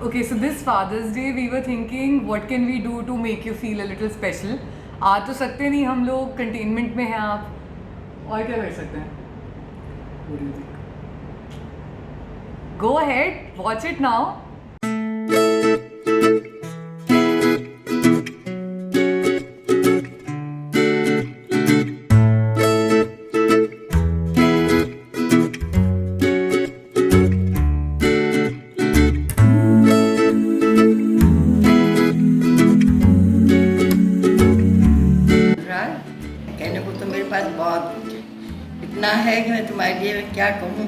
Okay, so this Father's Day, we were thinking, what can we do to make you feel a little special? आ तो सकते नहीं, हम लोग containment में हैं आप, और क्या कर सकते हैं? What do you think? Go ahead, watch it now. कहने को तो मेरे पास बहुत इतना है कि मैं तुम्हारे लिए मैं क्या कहूँ।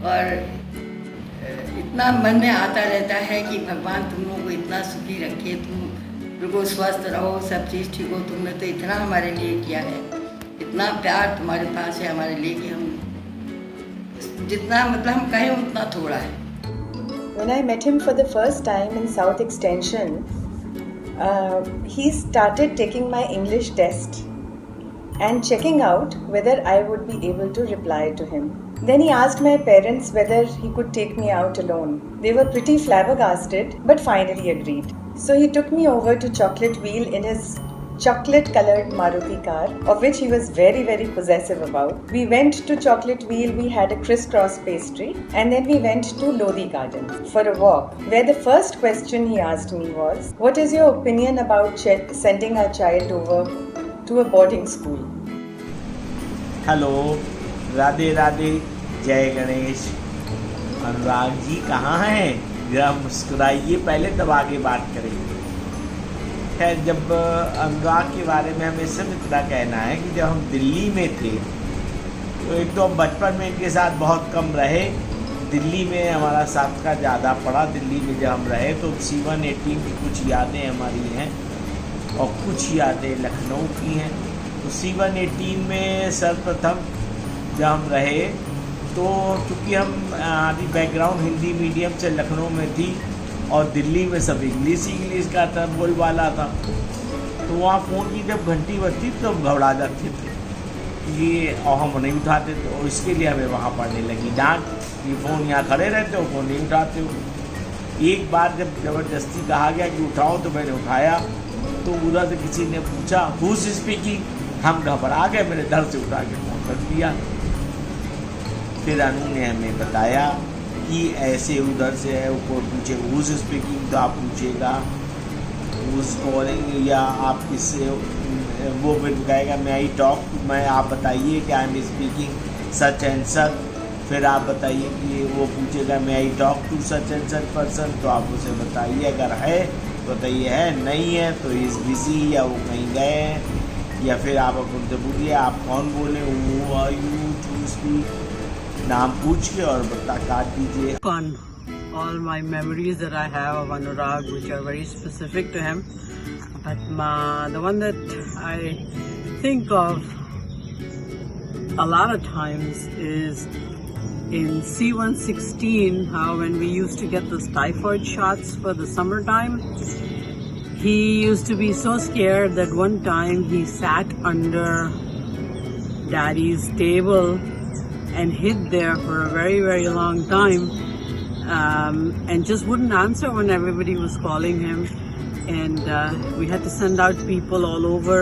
और इतना मन में आता रहता है कि भगवान तुम लोगों को इतना सुखी रखे, तुम बिल्कुल स्वस्थ रहो, सब चीज़ ठीक हो। तुमने तो इतना हमारे लिए किया है, इतना प्यार तुम्हारे पास है हमारे लिए कि हम जितना मतलब हम कहें उतना थोड़ा है। When I met him for the first time in South Extension, he started taking my English test and checking out whether I would be able to reply to him. Then he asked my parents whether he could take me out alone. They were pretty flabbergasted but finally agreed. So he took me over to Chocolate Wheel in his chocolate-colored Maruti car, of which he was very, very possessive about. We went to Chocolate Wheel, we had a crisscross pastry, and then we went to Lodi Garden for a walk, where the first question he asked me was, what is your opinion about sending our child over to a boarding school? Hello, Radhe Radhe, जय गणेश। अनुराग जी कहाँ हैं? जरा मुस्कुराइए पहले, तब आगे बात करेंगे। खैर, जब अनुराग के बारे में हमें सिर्फ इतना कहना है कि जब हम दिल्ली में थे तो एक तो हम बचपन में इनके साथ बहुत कम रहे। दिल्ली में हमारा साथ का ज़्यादा पड़ा। दिल्ली में जब हम रहे तो C-180 की कुछ यादें हमारी हैं और कुछ यादें लखनऊ की हैं। तो C-180 में सर्वप्रथम जब हम रहे तो चूँकि हमारी बैकग्राउंड हिंदी मीडियम से लखनऊ में थी और दिल्ली में सब इंग्लिश का था, बोलबाला था, तो वहाँ फ़ोन की जब घंटी बजती तो हम घबरा जाते थे ये, और हम नहीं उठाते थे। और इसके लिए हमें वहाँ पड़ने लगी डांट कि फ़ोन यहाँ खड़े रहते हो, फ़ोन नहीं उठाते हो। एक बार जब ज़बरदस्ती कहा गया कि उठाओ तो मैंने उठाया, तो उधर से किसी ने पूछा हु इज़ स्पीकिंग। हम घबरा गए, मैंने डर से उठा के फ़ोन कर दिया। फिर अनु ने हमें बताया कि ऐसे उधर से है, ऊपर पूछे हु इज़ स्पीकिंग तो आप पूछेगा हु इज़ कॉलिंग, या आप किससे, वो फिर कहेगा मैं आई टॉक, मैं आप बताइए कि I am speaking such and such. फिर आप बताइए कि वो पूछेगा मैं I talk to such and such person, तो आप उसे बताइए, अगर है तो बताइए है, नहीं है तो इज़ बिजी या वो कहीं गए हैं। या फिर आप उनसे पूछिए आप कौन बोले, who are you to speak, नाम पूछ के और बता काट दीजिए। Fun. All my memories that I have of Anurag, which are very specific to him, but the one that I think of a lot of times is in C-116, how when we used to get those typhoid shots for the summertime, he used to be so scared that one time he sat under Daddy's table and hid there for a very, very long time, and just wouldn't answer when everybody was calling him. And we had to send out people all over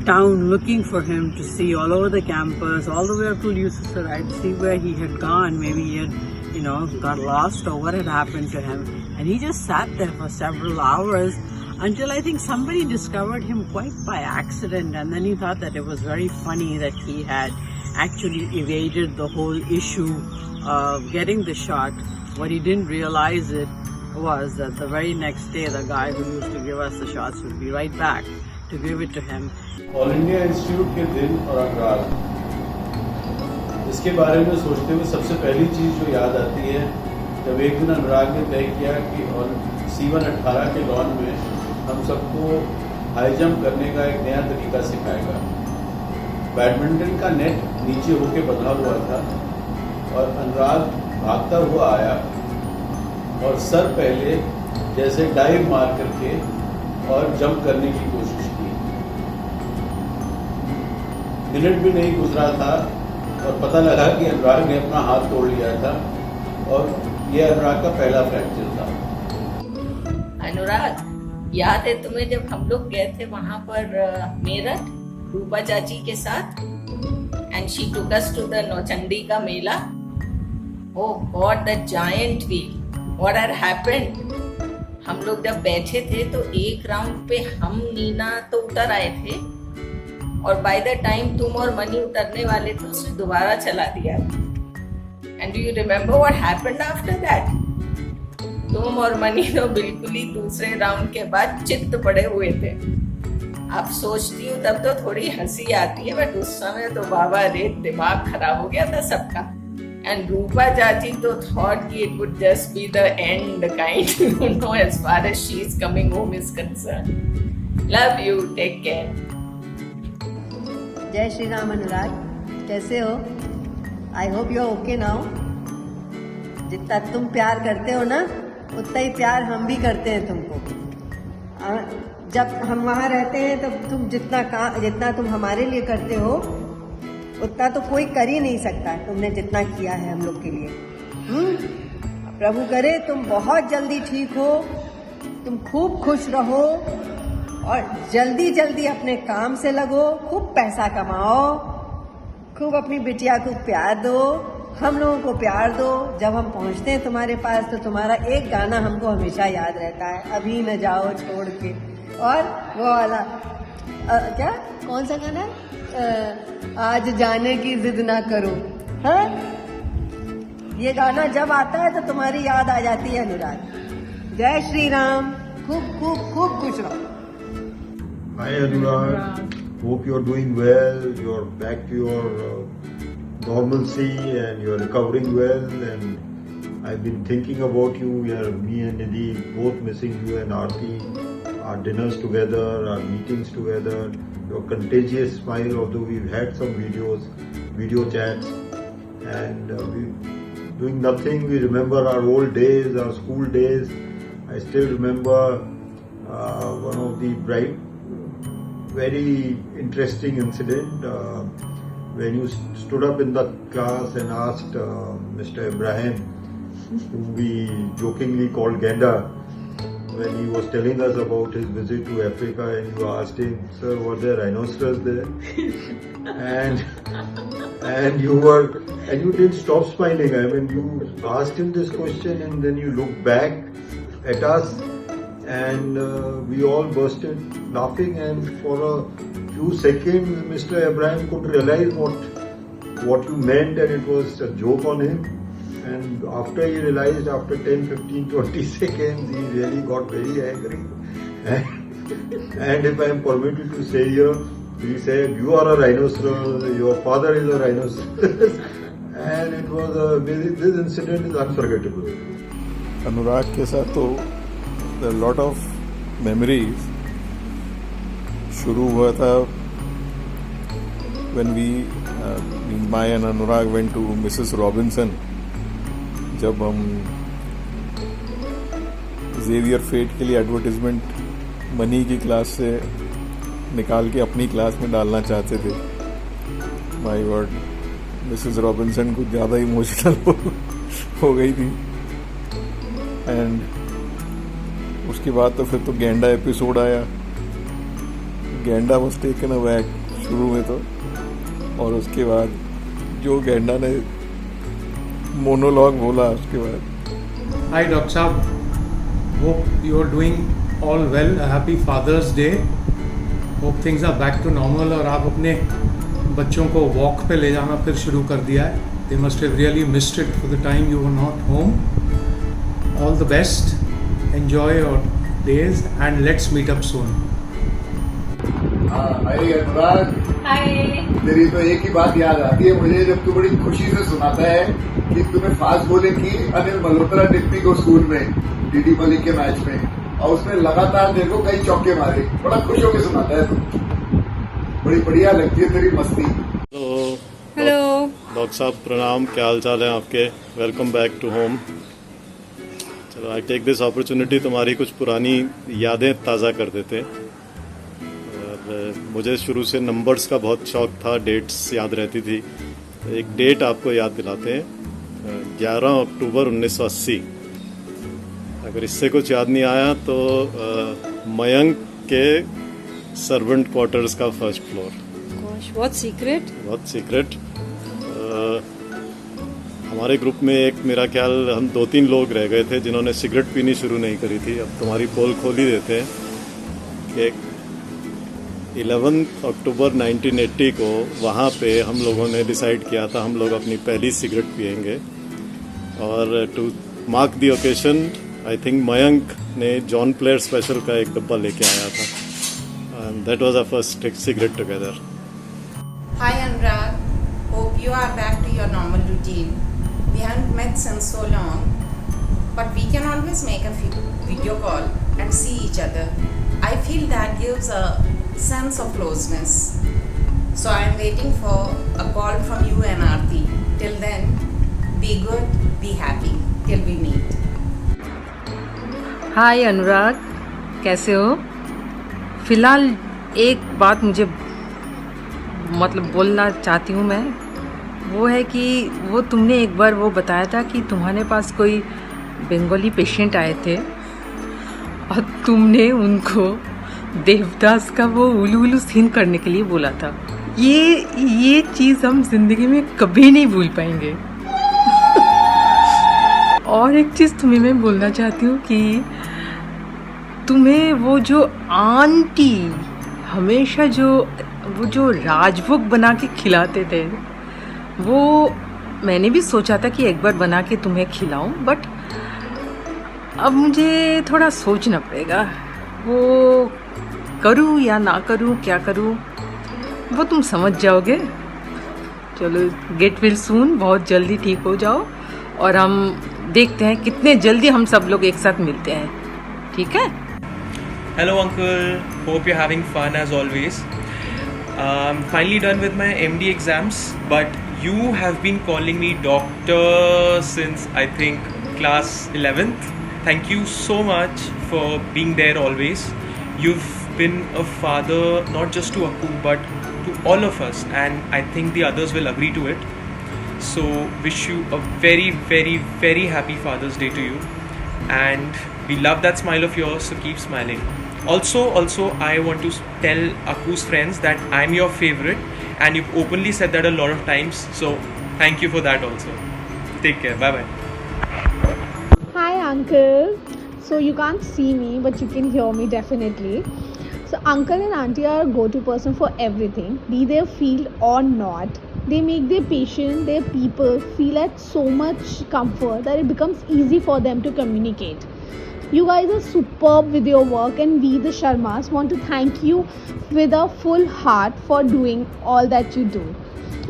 town looking for him, to see all over the campus, all the way up to Lucifer, to see where he had gone. Maybe he had, got lost or what had happened to him. And he just sat there for several hours until I think somebody discovered him quite by accident. And then he thought that it was very funny that he had actually evaded the whole issue of getting the shot. What he didn't realize was that the very next day the guy who used to give us the shots would be right back to give it to him. All India institute के दिन और अनुराग, इसके बारे में सोचते हुए सबसे पहली चीज़ जो याद आती है, जब एक दिन अनुराग ने तय किया कि C-118 के लॉन में हम सबको हाई जंप करने का एक नया तरीका सिखाएगा। बैडमिंटन का नेट नीचे होके बंधा हुआ था और अनुराग भागता हुआ आया और सर पहले जैसे डाइव मार करके और जंप करने की कोशिश की। मिनट भी नहीं गुजरा था और पता लगा कि अनुराग ने अपना हाथ तोड़ लिया था और ये अनुराग का पहला फ्रैक्चर था। अनुराग, याद है तुम्हें जब हम लोग गए थे वहां पर मेरठ रूपा चाची के साथ, and she took us to the Nauchandi का मेला? Oh god, the giant wheel, what had happened. हम लोग जब बैठे थे तो एक राउंड पे हम नीना तो उतर आए थे, और बाय द टाइम तुम और मनी उतरने वाले थे उसने दोबारा चला दिया। And do you remember what happened after that? तुम और मनी तो बिल्कुल ही दूसरे राउंड के बाद चित्त पड़े हुए थे। अब सोचती हूँ तब तो थोड़ी हंसी आती है, बट उस समय तो बाबा रे दिमाग खराब हो गया था सबका। एंड रूपा चाची तो thought कि it would just be the end kind, you know, as far as she is coming home is concerned. Love you, take care. जय श्री राम अनुराग, कैसे हो? I hope you are okay now. जितना तुम प्यार करते हो ना, उतना ही प्यार हम भी करते हैं तुमको। जब हम वहाँ रहते हैं तब तुम जितना तुम हमारे लिए करते हो उतना तो कोई कर ही नहीं सकता तुमने जितना किया है हम लोग के लिए। प्रभु करे तुम बहुत जल्दी ठीक हो, तुम खूब खुश रहो और जल्दी जल्दी अपने काम से लगो, खूब पैसा कमाओ, खूब अपनी बिटिया को प्यार दो, हम लोगों को प्यार दो। जब हम पहुंचते हैं तुम्हारे पास तो तुम्हारा एक गाना हमको हमेशा याद रहता है, अभी न जाओ छोड़ के, और वो वाला क्या, कौन सा गाना है? आज जाने की जिद ना करो। हाँ, ये गाना जब आता है तो तुम्हारी याद आ जाती है अनुराग। जय श्री राम, खूब खूब खूब खुश रहो। Hi Anurag, hope you're doing well, you're back to your normalcy and you're recovering well, and I've been thinking about you. Me and Nidhi both missing you and Aarti, our dinners together, our meetings together, your contagious smile, although we've had some video chats, and we're doing nothing. We remember our old days, our school days. I still remember one of the very interesting incident when you stood up in the class and asked Mr. Ibrahim, whom we jokingly called Genda, when he was telling us about his visit to Africa, and you asked him, "Sir, were there rhinoceros there?" and you didn't stop smiling. I mean, you asked him this question and then you looked back at us, and we all bursted laughing, and for a few seconds Mr. Ibrahim could realize what you meant, and it was a joke on him. And after he realized, after 10, 15, 20 seconds, he really got very angry. And if I am permitted to say here, he said, "You are a rhinoceros, your father is a rhinoceros." And it was this incident is unforgettable. अनुराग के साथ तो a lot of memories शुरू हुआ था when my and Anurag went to Mrs. Robinson, जब हम Xavier fate के लिए एडवर्टाइजमेंट मनी की क्लास से निकाल के अपनी क्लास में डालना चाहते थे। माय गॉड, मिसेस रॉबिन्सन कुछ ज़्यादा इमोशनल हो गई थी। एंड उसके बाद तो फिर तो गेंडा एपिसोड आया। गेंडा वाज टेकन अबैक शुरू में तो, और उसके बाद जो गेंडा ने मोनोलॉग बोला उसके बाद। Hi Dr. Saab, hope you are doing all well. A happy Father's Day. Hope things are back to normal और आप अपने बच्चों को वॉक पे ले जाना फिर शुरू कर दिया है। They must have really missed it for the time you were not home. All the best. Enjoy your days and let's meet up soon. हाय अनुराग, हाय। तेरी तो एक ही बात याद आती है मुझे जब तू बड़ी खुशी से सुनाता है कि तूने फास्ट बॉलिंग की अनिल मल्होत्रा डिप्टी को स्कूल में डीडी मलिक के मैच में, और उसने लगातार तेरे को कई चौके मारे। बड़ा खुश होकर सुनाता है तू, बड़ी बढ़िया लगती है तेरी मस्ती। हेलो डॉक्टर साहब, प्रणाम, क्या हाल चाल है आपके? Welcome back to home. चलो, आई टेक दिस अपॉर्चुनिटी, तुम्हारी कुछ पुरानी यादें ताज़ा कर देते। और मुझे शुरू से नंबर्स का बहुत शौक था, डेट्स याद रहती थी। एक डेट आपको याद दिलाते हैं। 11 अक्टूबर 1980। अगर इससे कुछ याद नहीं आया तो मयंक के सर्वेंट क्वार्टर्स का फर्स्ट फ्लोर। बहुत सीक्रेट। बहुत सीक्रेट। हमारे ग्रुप में एक मेरा ख्याल हम 2-3 लोग रह गए थे जिन्होंने सिगरेट पीनी शुरू नहीं करी थी। अब तुम्हारी पोल खोल ही देते हैं कि 11 अक्टूबर 1980 को वहाँ पे हम लोगों ने डिसाइड किया था हम लोग अपनी पहली सिगरेट पिएंगे। और to mark the occasion I think Mayank ने जॉन प्लेयर स्पेशल का एक डब्बा लेके आया था and that was our first cigarette together. Hi Anurag, hope you are back to your normal routine. We haven't met since so long, but we can always make a video call and see each other. I feel that gives a sense of closeness. So I am waiting for a call from you and Aarti. Till then, be good, be happy till we meet. हाय अनुराग, कैसे हो? फिलहाल एक बात मुझे बोलना चाहती हूँ मैं, वो है कि वो तुमने एक बार वो बताया था कि तुम्हारे पास कोई बंगाली पेशेंट आए थे और तुमने उनको देवदास का वो उलू उलू सीन करने के लिए बोला था। ये चीज़ हम जिंदगी में कभी नहीं भूल पाएंगे। और एक चीज़ तुम्हें मैं बोलना चाहती हूँ कि तुम्हें वो जो आंटी हमेशा वो जो राजभोग बना के खिलाते थे, वो मैंने भी सोचा था कि एक बार बना के तुम्हें खिलाऊं, बट अब मुझे थोड़ा सोचना पड़ेगा वो करूं या ना करूं, क्या करूं, वो तुम समझ जाओगे। चलो, गेट वेल सून, बहुत जल्दी ठीक हो जाओ और हम देखते हैं कितने जल्दी हम सब लोग एक साथ मिलते हैं, ठीक है? Hello uncle, hope you're having fun as always. I'm finally done with my MD exams, but you have been calling me doctor since I think class 11th. Thank you so much for being there always. You've been a father not just to Akku but to all of us, and I think the others will agree to it. So wish you a very very very happy Father's Day to you, and we love that smile of yours, so keep smiling. Also I want to tell Akku's friends that I'm your favorite, and you've openly said that a lot of times, so thank you for that also. Take care, bye bye. Hi uncle. So you can't see me but you can hear me definitely. So uncle and auntie are a go-to person for everything, be they field or not. They make their patient, their people feel at so much comfort that it becomes easy for them to communicate. You guys are superb with your work, and we the Sharmas want to thank you with a full heart for doing all that you do.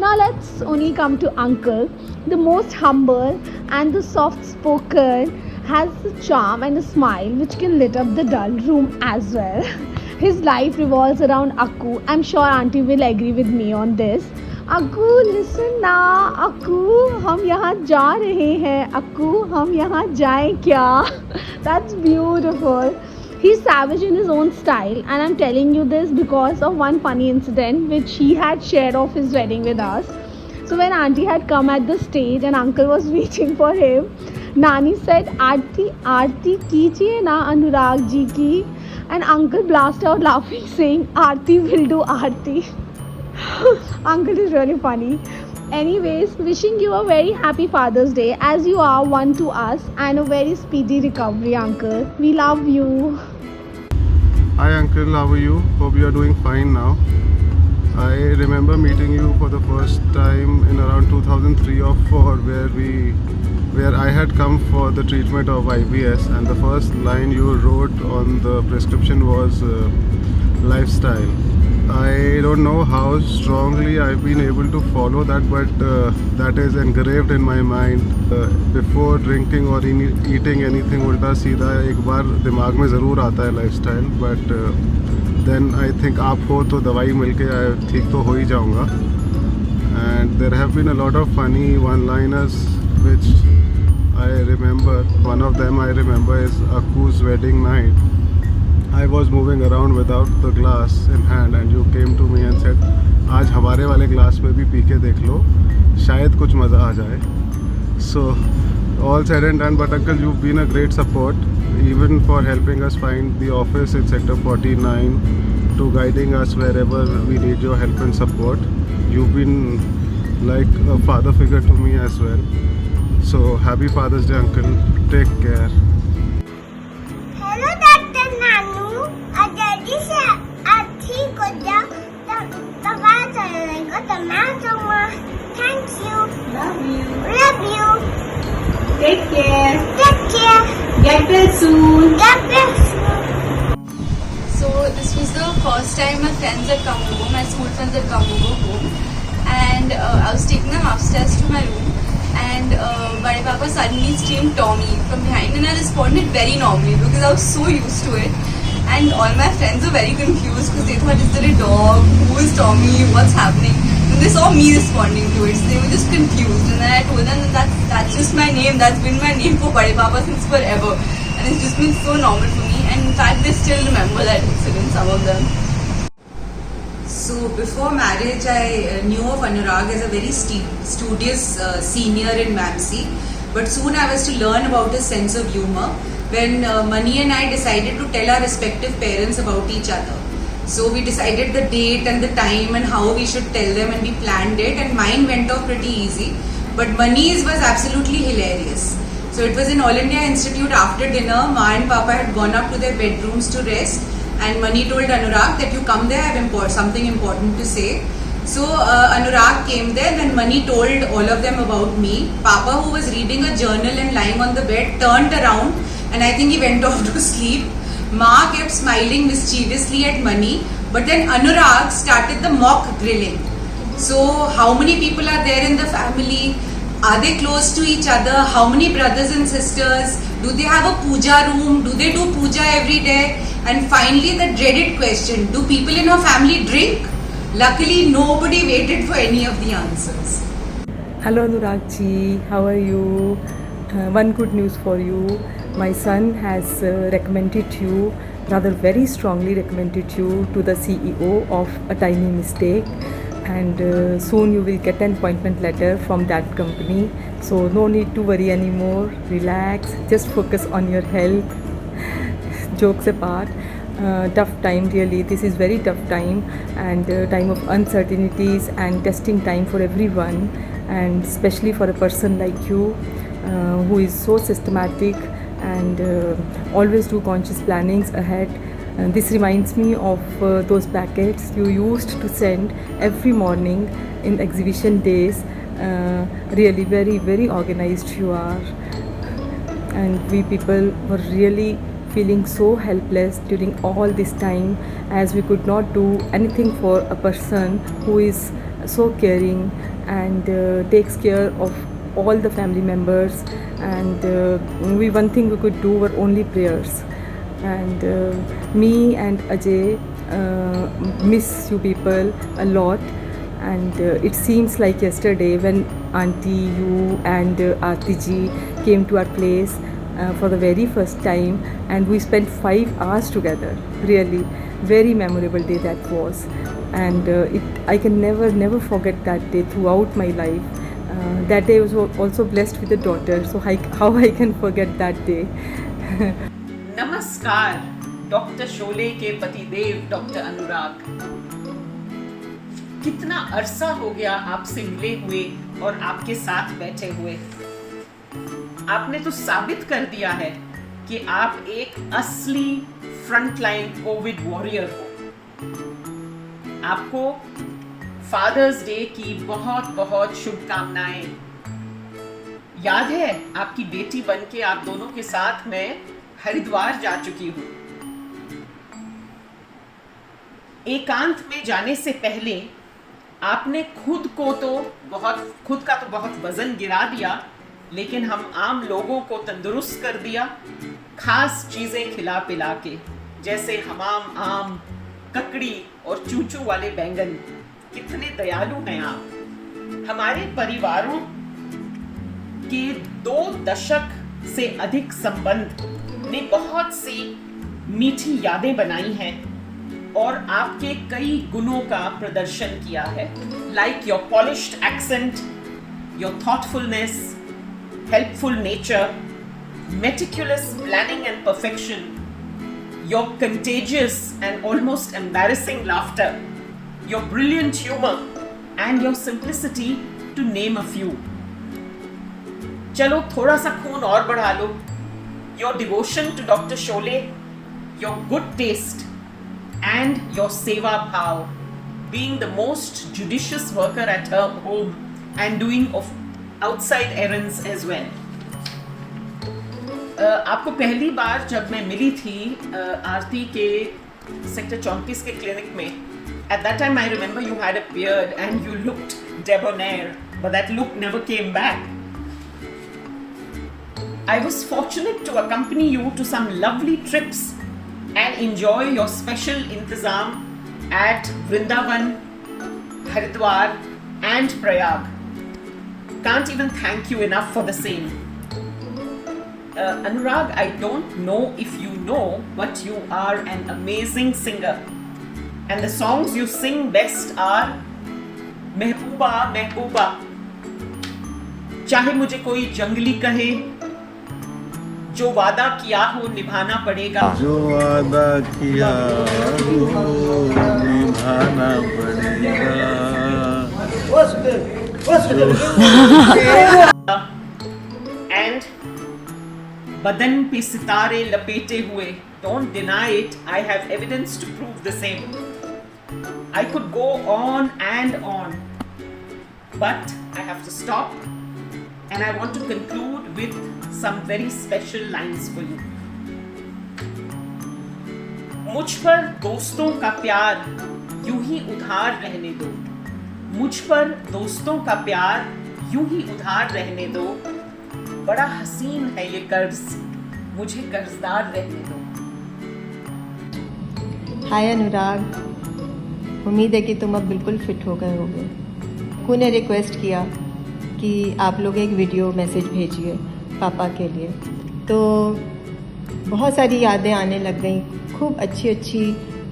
Now let's only come to uncle, the most humble and the soft spoken, has the charm and a smile which can lit up the dull room as well. His life revolves around Akku. I'm sure auntie will agree with me on this. Akku, listen ना, Akku, हम यहाँ जा रहे हैं, Akku, हम यहाँ जाएं क्या? That's beautiful. He's savage in his own style, and I'm telling you this because of one funny incident which he had shared of his wedding with us. So when auntie had come at the stage and uncle was waiting for him, Nani said, "Aarti, Aarti कीजिए ना अनुराग जी की," and uncle burst out laughing saying, "Aarti will do Aarti." Uncle is really funny. Anyways, wishing you a very happy Father's Day as you are one to us, and a very speedy recovery, uncle. We love you. Hi uncle, how are you? Hope you are doing fine now. I remember meeting you for the first time in around 2003 or 4 where I had come for the treatment of IBS, and the first line you wrote on the prescription was lifestyle. I don't know how strongly I've been able to follow that, but that is engraved in my mind. Before drinking or eating anything उल्टा सीधा एक बार दिमाग में ज़रूर आता है lifestyle, but then I think आप हो तो दवाई मिलके ठीक तो हो ही जाऊँगा. And there have been a lot of funny one-liners which I remember. One of them I remember is Akku's wedding night. I was moving around without the glass in hand, and you came to me and said, आज हमारे वाले glass में भी P के देख लो, शायद कुछ मज़ा आ जाए. So all said and done, but Uncle, you've been a great support, even for helping us find the office in Sector 49, to guiding us wherever we need your help and support. You've been like a father figure to me as well. So happy Father's Day, Uncle. Take care. Hello, Dr. Nanu. Daddy said ठीक हो जाओ तो बात करेंगे तो मैं दूंगा. Thank you. Love you. Love you. Take care. Take care. Get well soon. Get well soon. So this was the first time my friends had come over, my school friends had come over home, and I was taking them upstairs to my room, and Bade Papa suddenly screamed Tommy from behind, and I responded very normally because I was so used to it. And all my friends were very confused because they thought, is there a dog? Who is Tommy? What's happening? And they saw me responding to it, so they were just confused. And then I told them that that's just my name. That's been my name for Bade Papa since forever. And it's just been so normal for me. And in fact, they still remember that incident, some of them. So before marriage, I knew of Anurag as a very studious senior in MAMC. But soon I was to learn about his sense of humor when Mani and I decided to tell our respective parents about each other. So we decided the date and the time and how we should tell them, and we planned it, and mine went off pretty easy. But Mani's was absolutely hilarious. So it was in All India Institute after dinner. Ma and Papa had gone up to their bedrooms to rest, and Mani told Anurag that you come there, I have something important to say. So Anurag came there, then Mani told all of them about me. Papa, who was reading a journal and lying on the bed, turned around, and I think he went off to sleep. Ma kept smiling mischievously at Mani, but then Anurag started the mock grilling. So how many people are there in the family? Are they close to each other? How many brothers and sisters? Do they have a puja room? Do they do puja every day? And finally the dreaded question, do people in our family drink? Luckily nobody waited for any of the answers. Hello Anurag ji, how are you? One good news for you. My son has recommended you, rather very strongly recommended you to the CEO of A Tiny Mistake, and soon you will get an appointment letter from that company. So no need to worry anymore, relax, just focus on your health. Jokes apart, tough time really, this is very tough time, and time of uncertainties and testing time for everyone, and especially for a person like you who is so systematic and always do conscious plannings ahead. This reminds me of those packets you used to send every morning in exhibition days. Really very, very organized you are, and we people were really feeling so helpless during all this time, as we could not do anything for a person who is so caring and takes care of all the family members, and one thing we could do were only prayers. And me and Ajay miss you people a lot, and it seems like yesterday when Auntie, you and Aarti ji came to our place for the very first time, and we spent 5 hours together. Really very memorable day that was, and I can never forget that day throughout my life. That day was also blessed with a daughter, so how I can forget that day. नमस्कार doctor Sholay के पतिदेव doctor अनुराग, कितना अरसा हो गया आपसे मिले हुए और आपके साथ बैठे हुए। आपने तो साबित कर दिया है कि आप एक असली फ्रंटलाइन कोविड वॉरियर हो। आपको फादर्स डे की बहुत बहुत शुभकामनाएं। याद है आपकी बेटी बनके आप दोनों के साथ मैं हरिद्वार जा चुकी हूं। एकांत में जाने से पहले आपने खुद का तो बहुत वजन गिरा दिया, लेकिन हम आम लोगों को तंदुरुस्त कर दिया, खास चीजें खिला पिला के, जैसे हमाम आम, ककड़ी और चूचू वाले बैंगन। कितने दयालु हैं आप। हमारे परिवारों के 2 दशक से अधिक संबंध ने बहुत सी मीठी यादें बनाई हैं और आपके कई गुणों का प्रदर्शन किया है, like your polished accent, your thoughtfulness, helpful nature, meticulous planning and perfection, your contagious and almost embarrassing laughter, your brilliant humor, and your simplicity, to name a few. चलो थोड़ा सा खून और बढ़ा लो. Your devotion to Dr. Sholay, your good taste, and your seva bhav, being the most judicious worker at her home and doing of outside errands as well. आपको पहली बार जब मैं मिली थी आरती के सेक्टर 34 के क्लिनिक में, at that time I remember you had a beard and you looked debonair, but that look never came back. I was fortunate to accompany you to some lovely trips and enjoy your special intizam at Vrindavan, Haridwar and Prayag. Can't even thank you enough for the same. Anurag, I don't know if you know, but you are an amazing singer. And the songs you sing best are Mehbooba, Mehbooba, चाहे मुझे कोई जंगली कहे, जो वादा किया हो निभाना पड़ेगा, जो वादा किया हो निभाना पड़ेगा, and बदन पे सितारे लपेटे हुए. Don't deny it, I have evidence to prove the same. I could go on and on, but I have to stop, and I want to conclude with some very special lines for you. मुझ पर दोस्तों का प्यार यूं ही उधार रहने दो. मुझ पर दोस्तों का प्यार यूं ही उधार रहने दो. बड़ा हसीन है ये कर्ज, मुझे कर्जदार रहने दो. हाय अनुराग, उम्मीद है कि तुम अब बिल्कुल फिट हो गए होगे. कू ने रिक्वेस्ट किया कि आप लोग एक वीडियो मैसेज भेजिए पापा के लिए, तो बहुत सारी यादें आने लग गई. खूब अच्छी अच्छी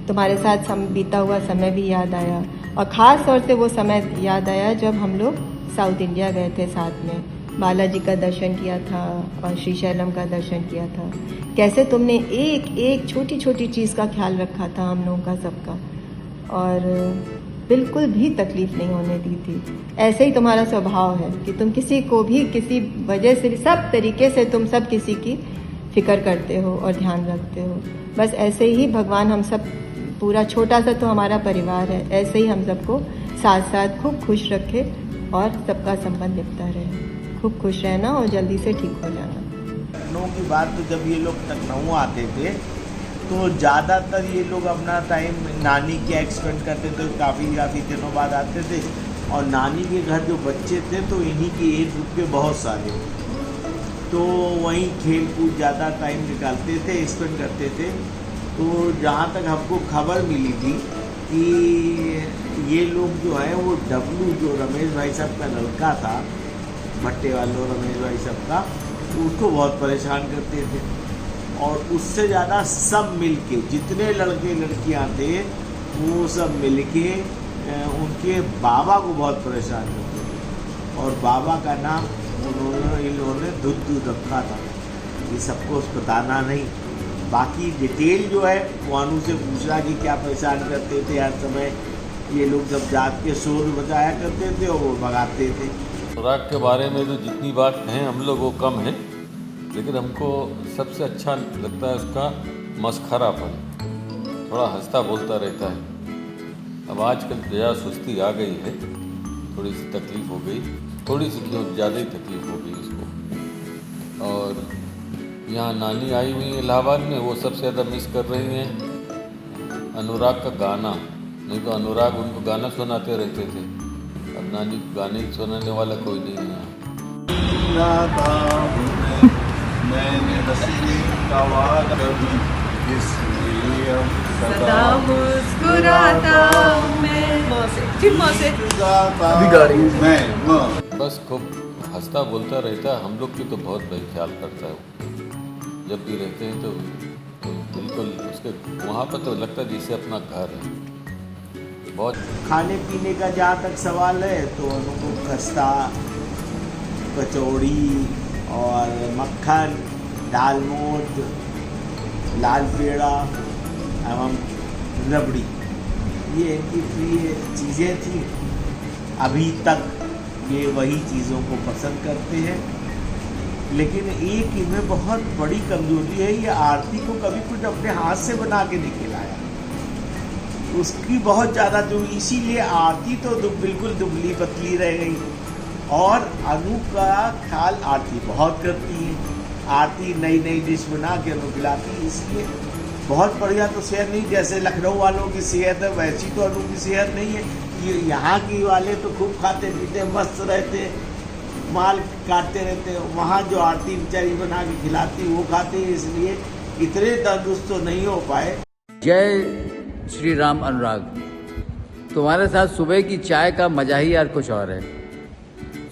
तुम्हारे साथ बीता हुआ समय भी याद आया, और ख़ास तौर से वो समय याद आया जब हम लोग साउथ इंडिया गए थे साथ में. बालाजी का दर्शन किया था और श्रीशैलम का दर्शन किया था. कैसे तुमने एक एक छोटी छोटी चीज़ का ख्याल रखा था हम लोगों का सबका, और बिल्कुल भी तकलीफ़ नहीं होने दी थी. ऐसे ही तुम्हारा स्वभाव है कि तुम किसी को भी किसी वजह से भी सब तरीके से तुम सब किसी की फ़िक्र करते हो और ध्यान रखते हो. बस ऐसे ही भगवान हम सब, पूरा छोटा सा तो हमारा परिवार है, ऐसे ही हम सबको साथ साथ खूब खुश रखे और सबका संबंध निपटा रहे. खूब खुश रहना और जल्दी से ठीक हो जाना. लखनऊ की बात, तो जब ये लोग लखनऊ आते थे तो ज़्यादातर ये लोग अपना टाइम नानी के एक्सपेंड करते थे. काफ़ी दिनों बाद आते थे, और नानी के घर जो बच्चे थे तो इन्हीं की एज ग्रुप के बहुत सारे, तो वहीं खेल कूद ज़्यादा टाइम निकालते थे, स्पेंड करते थे. तो जहाँ तक हमको खबर मिली थी कि ये लोग जो हैं वो डब्लू, जो रमेश भाई साहब का लड़का था, भट्टे वालों रमेश भाई साहब का, तो उसको बहुत परेशान करते थे. और उससे ज़्यादा सब मिलके, जितने लड़के लड़कियां थे वो सब मिलके उनके बाबा को बहुत परेशान करते थे. और बाबा का नाम इन्होंने दुद्दू रखा था. ये सबको बताना नहीं, बाकी डिटेल जो है वो अनु से पूछना कि क्या परेशान करते थे हर समय. ये लोग जब जात के शोर बजाया करते थे और वो भगाते थे. अनुराग के बारे में तो जितनी बात कहें हम लोग वो कम है, लेकिन हमको सबसे अच्छा लगता है उसका मस्खरापन. थोड़ा हंसता बोलता रहता है. अब आजकल ज़्यादा सुस्ती आ गई है, थोड़ी सी तकलीफ़ हो गई, थोड़ी सी क्यों ज़्यादा ही तकलीफ़ हो गई उसको. और यहाँ नानी आई हुई है इलाहाबाद में, वो सबसे ज़्यादा मिस कर रही हैं अनुराग का गाना. नहीं तो अनुराग उनको गाना सुनाते रहते थे. अब नानी गाने सुनाने वाला कोई नहीं है. सदा मुस्कुराता बस खूब हंसता बोलता रहता है. हम लोग की तो बहुत भाई ख्याल करता है. जब भी रहते हैं तो बिल्कुल उसके वहाँ पर तो लगता है जैसे अपना घर है. बहुत खाने पीने का जहाँ तक सवाल है तो उनको खस्ता, कचौड़ी, और मक्खन, दालमोट, लाल पेड़ा एवं रबड़ी, ये इनकी प्रिय चीज़ें थी। अभी तक ये वही चीज़ों को पसंद करते हैं, लेकिन एक इनमें बहुत बड़ी कमजोरी है, ये आरती को कभी कुछ अपने हाथ से बना के नहीं खिलाया। उसकी बहुत ज़्यादा जो, इसीलिए आरती तो बिल्कुल दुबली पतली रह गई। और अनु का ख्याल आरती बहुत करती है, आरती नई नई डिश बना के अनु खिलाती है, इसलिए बहुत बढ़िया तो सेहत नहीं, जैसे लखनऊ वालों की सेहत है वैसी तो अनु की सेहत नहीं है। ये यहाँ की वाले तो खूब खाते पीते मस्त रहते, माल काटते रहते, वहाँ जो आरती बेचारी बना के खिलाती वो खाते, इसलिए इतने तंदुरुस्त तो नहीं हो पाए। जय श्री राम अनुराग, तुम्हारे साथ सुबह की चाय का मजा ही यार कुछ और है।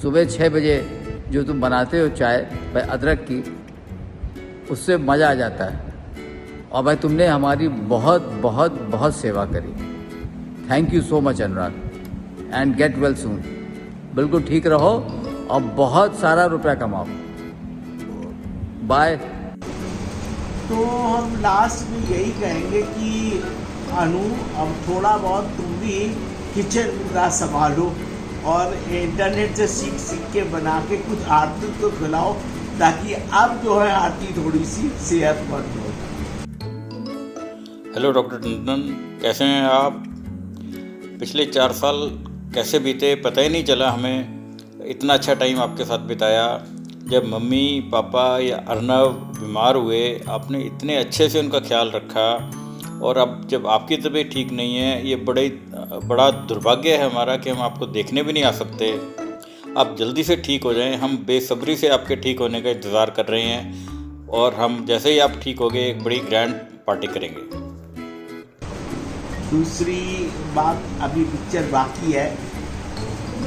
सुबह 6 बजे जो तुम बनाते हो चाय भाई अदरक की, उससे मज़ा आ जाता है। और भाई तुमने हमारी बहुत बहुत बहुत सेवा करी। Thank you so much Anurag, and gate well सून। बिल्कुल ठीक रहो और बहुत सारा रुपया कमाओ। बाय। तो हम लास्ट में यही कहेंगे कि अनु, अब थोड़ा बहुत तुम भी किचन का संभालो और इंटरनेट से सीख के बना के कुछ आरती तो खिलाओ, ताकि अब जो है आरती थोड़ी सी सेहतमंद हो। हेलो डॉक्टर टंडन, कैसे हैं आप? पिछले 4 साल कैसे बीते पता ही नहीं चला हमें। इतना अच्छा टाइम आपके साथ बिताया। जब मम्मी पापा या अर्नव बीमार हुए, आपने इतने अच्छे से उनका ख्याल रखा। और अब जब आपकी तबीयत ठीक नहीं है, ये बड़ा दुर्भाग्य है हमारा कि हम आपको देखने भी नहीं आ सकते। आप जल्दी से ठीक हो जाएं, हम बेसब्री से आपके ठीक होने का इंतज़ार कर रहे हैं। और हम जैसे ही आप ठीक हो गए एक बड़ी ग्रैंड पार्टी करेंगे। दूसरी बात, अभी पिक्चर बाकी है।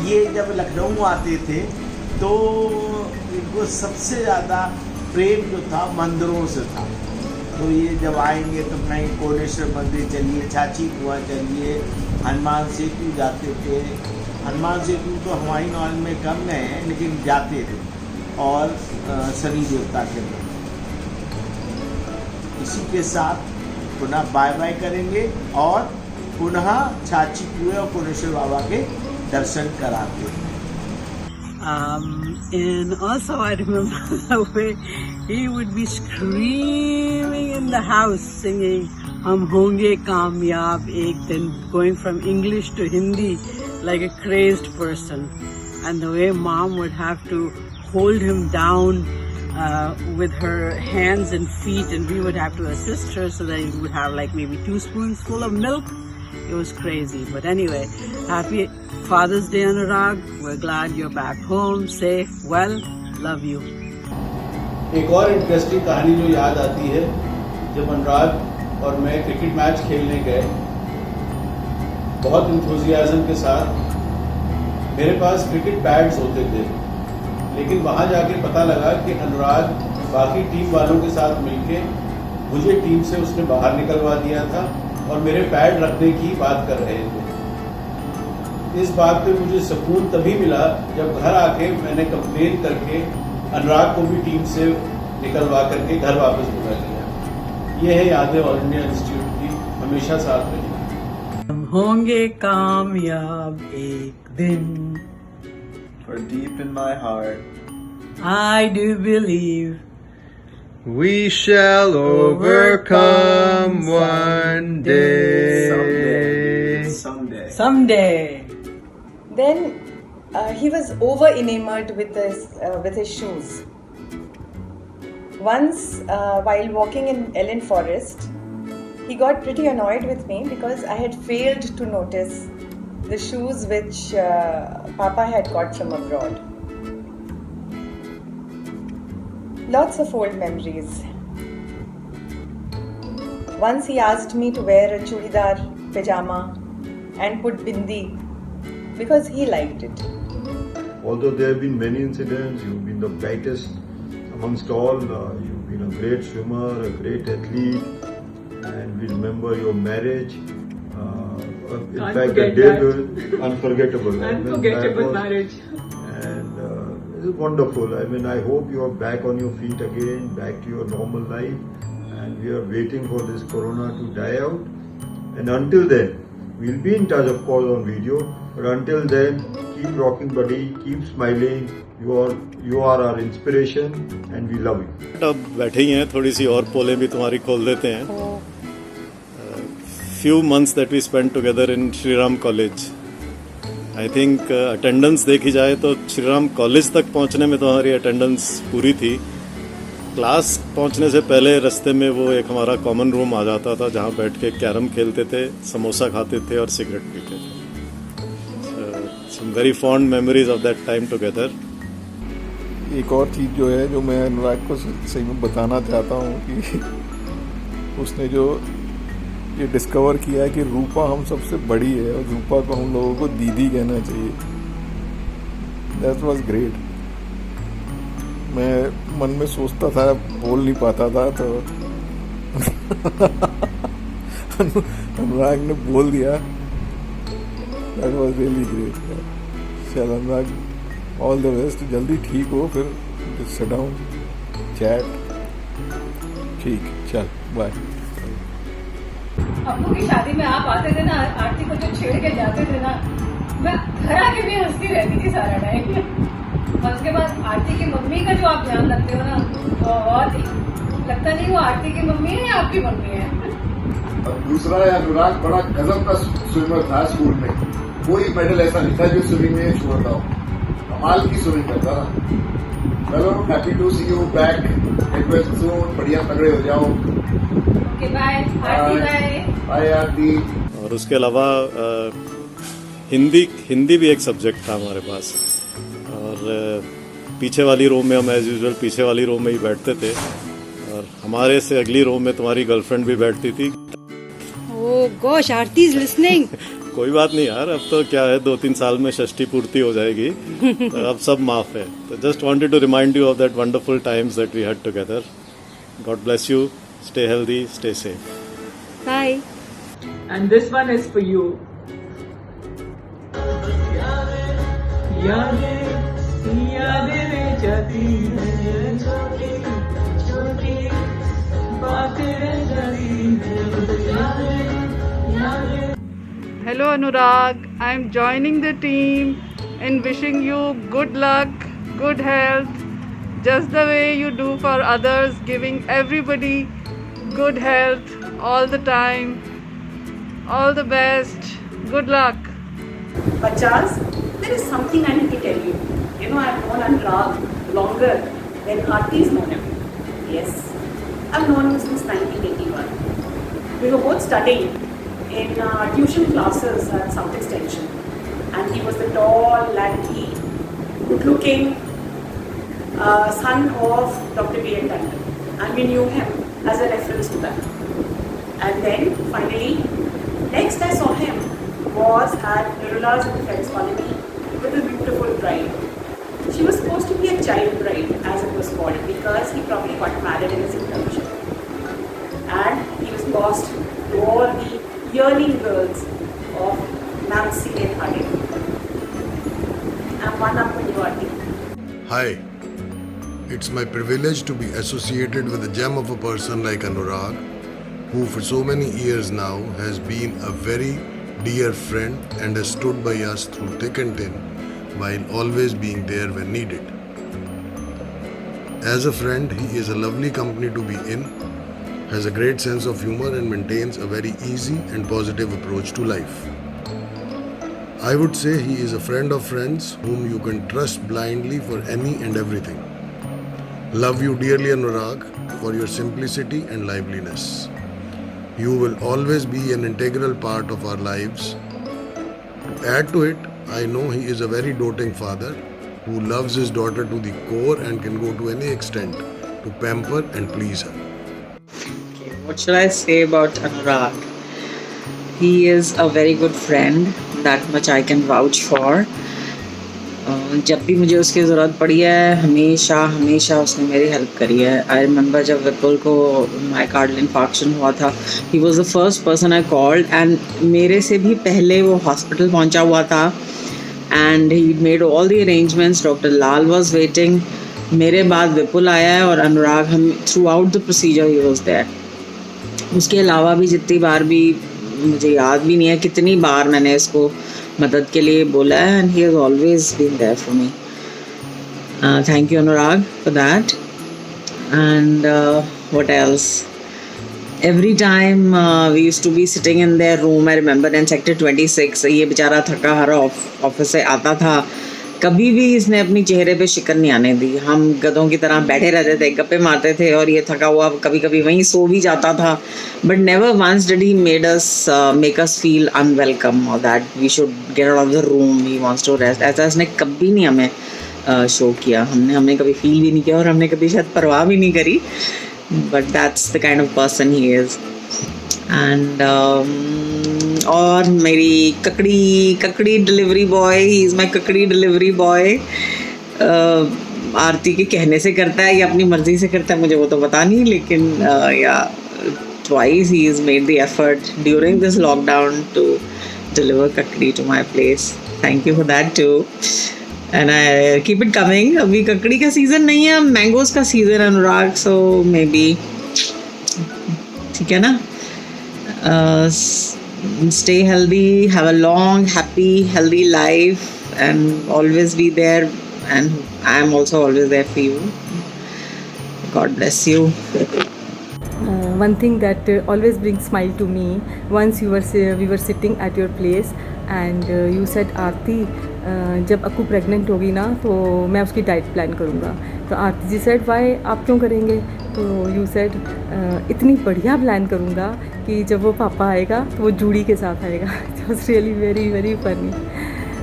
ये जब लखनऊ आते थे तो इनको सबसे ज़्यादा प्रेम जो था मंदिरों से था। तो ये जब आएंगे तो कहीं कोनेश्वर मंदिर चलिए, छाछी कुआं चलिए, हनुमान सेतु जाते थे। हनुमान सेतु तो हमारी नॉलेज में कम गए हैं, लेकिन जाते थे। और शनि देवता के मंदिर। इसी के साथ पुनः बाय बाय करेंगे और पुनः छाछी कुएं और कोनेश्वर बाबा के दर्शन कराते हैं। And also I remember the way he would be screaming in the house singing "Hum honge kamyab ek din," going from English to Hindi like a crazed person. And the way mom would have to hold him down with her hands and feet, and we would have to assist her so that he would have like maybe 2 spoonsful of milk. It was crazy. But anyway, happy Father's Day, Anurag. We're glad you're back home, safe, well. Love you. एक और interesting कहानी जो याद आती है, जब अनुराग और मैं क्रिकेट मैच खेलने गए बहुत इंथुजियाज्म के साथ। मेरे पास क्रिकेट पैड्स होते थे, लेकिन वहाँ जाके पता लगा कि अनुराग बाकी टीम वालों के साथ मिलके मुझे टीम से उसने बाहर निकलवा दिया था और मेरे पैड रखने की बात कर रहे थे। इस बात पे मुझे सुकून तभी मिला जब घर आके मैंने कंप्लेन करके अनुराग को भी टीम से निकलवा करके घर वापस बुला लिया। ये है यादें ऑल इंडिया इंस्टीट्यूट की, हमेशा साथ रहेगी। हम होंगे कामयाब एक दिन। For deep in my heart, I do believe we shall overcome one day. someday. Then he was over enamored with his shoes. Once, while walking in Ellen Forest, he got pretty annoyed with me because I had failed to notice the shoes which Papa had got from abroad. Lots of old memories. Once he asked me to wear a chudidar pajama and put bindi because he liked it. Although there have been many incidents, you've been the brightest amongst all. You've been a great swimmer, a great athlete, and we remember your marriage. In fact, the day was unforgettable. Unforgettable marriage. And it is wonderful. I mean, I hope you are back on your feet again, back to your normal life, and we are waiting for this corona to die out. And until then, we'll be in touch, of course, on video. But until then, keep rocking, buddy. Keep smiling. You are our inspiration, and we love you. अब बैठे ही हैं, थोड़ी सी और पोलें भी तुम्हारी खोल देते हैं. Few months that we spent together in Shri Ram College. I think attendance देखी जाए तो श्री राम कॉलेज तक पहुंचने में तो हमारी अटेंडेंस पूरी थी. क्लास पहुंचने से पहले रास्ते में वो एक हमारा कॉमन रूम आ जाता था जहां बैठ के कैरम खेलते थे, समोसा खाते थे और सिगरेट पीते थे. Some very fond memories of that time together. एक और चीज़ जो है जो मैं अनुराग को सही में बताना चाहता हूँ कि उसने जो ये डिस्कवर किया है कि रूपा हम सबसे बड़ी है और रूपा को हम लोगों को दीदी कहना चाहिए. That was great. मैं मन में सोचता था, बोल नहीं पाता था, तो अनुराग ने बोल दिया. That was really great. चल अनुराग, ऑल द बेस्ट. जल्दी ठीक हो, फिर सिट डाउन, चैट. ठीक, चल बाय. अब्बू की शादी में आप आते थे ना, आरती को जो छेड़ के जाते थे ना, मैं घर आके भी हंसती रहती थी सारा टाइम. और उसके बाद आरती की मम्मी का जो आप ध्यान रखते हो ना, बहुत ही लगता नहीं वो आरती की मम्मी है या आपकी मम्मी है. दूसरा है, अनुराग बड़ा गजब का स्विमर था. स्कूल में कोई मेडल ऐसा नहीं था जो स्विमिंग में छोड़ता हो. कमाल की स्विमिंग करता था. चलो, happy to see you back. Get well soon. बढ़िया तगड़े हो जाओ. बाय आरती. और उसके अलावा हिंदी भी एक सब्जेक्ट था हमारे पास. और पीछे वाली रो में हम एज यूजुअल पीछे वाली रो में ही बैठते थे. और हमारे से अगली रो में तुम्हारी गर्लफ्रेंड भी बैठती थी. ओह गॉश, आरती इज लिसनिंग. कोई बात नहीं यार, अब तो क्या है, 2-3 साल में षष्ठी पूर्ति हो जाएगी, तो अब सब माफ है. तो just wanted to remind you of that wonderful times that we had together. God bless you. Stay healthy, stay safe. Bye. And this one is for you. Hello Anurag, I am joining the team and wishing you good luck, good health, just the way you do for others, giving everybody good health all the time. All the best. Good luck. Bachas, there is something I need to tell you. You know, I've known Anurag longer than Aarti's known him. Yes, I've known him since 1981. We were both studying in tuition classes at South Extension, and he was the tall, lanky, good-looking son of Dr. B.N. Tandon, and we knew him as a reference to that. And then finally, next I saw him was at Nirula's in the Friends Colony with a beautiful bride. She was supposed to be a child bride, as it was called, because he probably got married in his internship. And he was lost to all the yearning girls of Nancy and Harding. And one up with you, Aarti. Hi. It's my privilege to be associated with a gem of a person like Anurag, who for so many years now has been a very dear friend and has stood by us through thick and thin while always being there when needed. As a friend, he is a lovely company to be in, has a great sense of humor and maintains a very easy and positive approach to life. I would say he is a friend of friends whom you can trust blindly for any and everything. Love you dearly, Anurag, for your simplicity and liveliness. You will always be an integral part of our lives. To add to it, I know he is a very doting father who loves his daughter to the core and can go to any extent to pamper and please her. Okay, what should I say about Anurag? He is a very good friend, that much I can vouch for. जब भी मुझे उसकी ज़रूरत पड़ी है, हमेशा उसने मेरी हेल्प करी है. आई रिमेंबर जब विपुल को मायोकार्डियल इंफार्क्शन हुआ था, he was the first person I called, and मेरे से भी पहले वो हॉस्पिटल पहुंचा हुआ था. and he made all the arrangements. Dr. Lal was waiting. मेरे बाद विपुल आया है और अनुराग, हम throughout the procedure he was there. उसके अलावा भी जितनी बार भी, मुझे याद भी नहीं है कितनी बार मैंने इसको मदद के लिए बोला है, and he has always been there for me. Thank you Anurag for that. And what else, every time we used to be sitting in their room. I remember in sector 26, ये बेचारा थका हारा ऑफिस से आता था, कभी भी इसने अपनी चेहरे पे शिकन नहीं आने दी. हम गधों की तरह बैठे रहते थे, गप्पे मारते थे, और ये थका हुआ कभी कभी वहीं सो भी जाता था. But never once did he make us feel unwelcome और that we should get out of the room, he wants to rest. ऐसा इसने कभी नहीं हमें शो किया. हमने कभी फील भी नहीं किया, और हमने कभी शायद परवाह भी नहीं करी. But that's the kind of person he is. And और मेरी ककड़ी delivery boy, he is my ककड़ी डिलीवरी बॉय. आरती के कहने से करता है या अपनी मर्जी से करता है मुझे वो तो पता नहीं, लेकिन या twice he has made the effort during this lockdown to deliver ककड़ी to my place. Thank you for that too. And I keep it coming. अभी ककड़ी का सीज़न नहीं है, मैंगोज़ का सीज़न है अनुराग, so maybe, ठीक है ना. Stay healthy, have a long, happy, healthy life, and always be there. And I am also always there for you. God bless you. One thing that always brings smile to me. Once we were sitting at your place, and you said, आरती, जब Akku pregnant होगी ना तो मैं उसकी diet plan करूँगा. तो आरती जी said, Y, आप क्यों करेंगे? तो यू सेड, इतनी बढ़िया प्लान करूँगा कि जब वो पापा आएगा तो वो जूड़ी के साथ आएगा. It was really very very funny.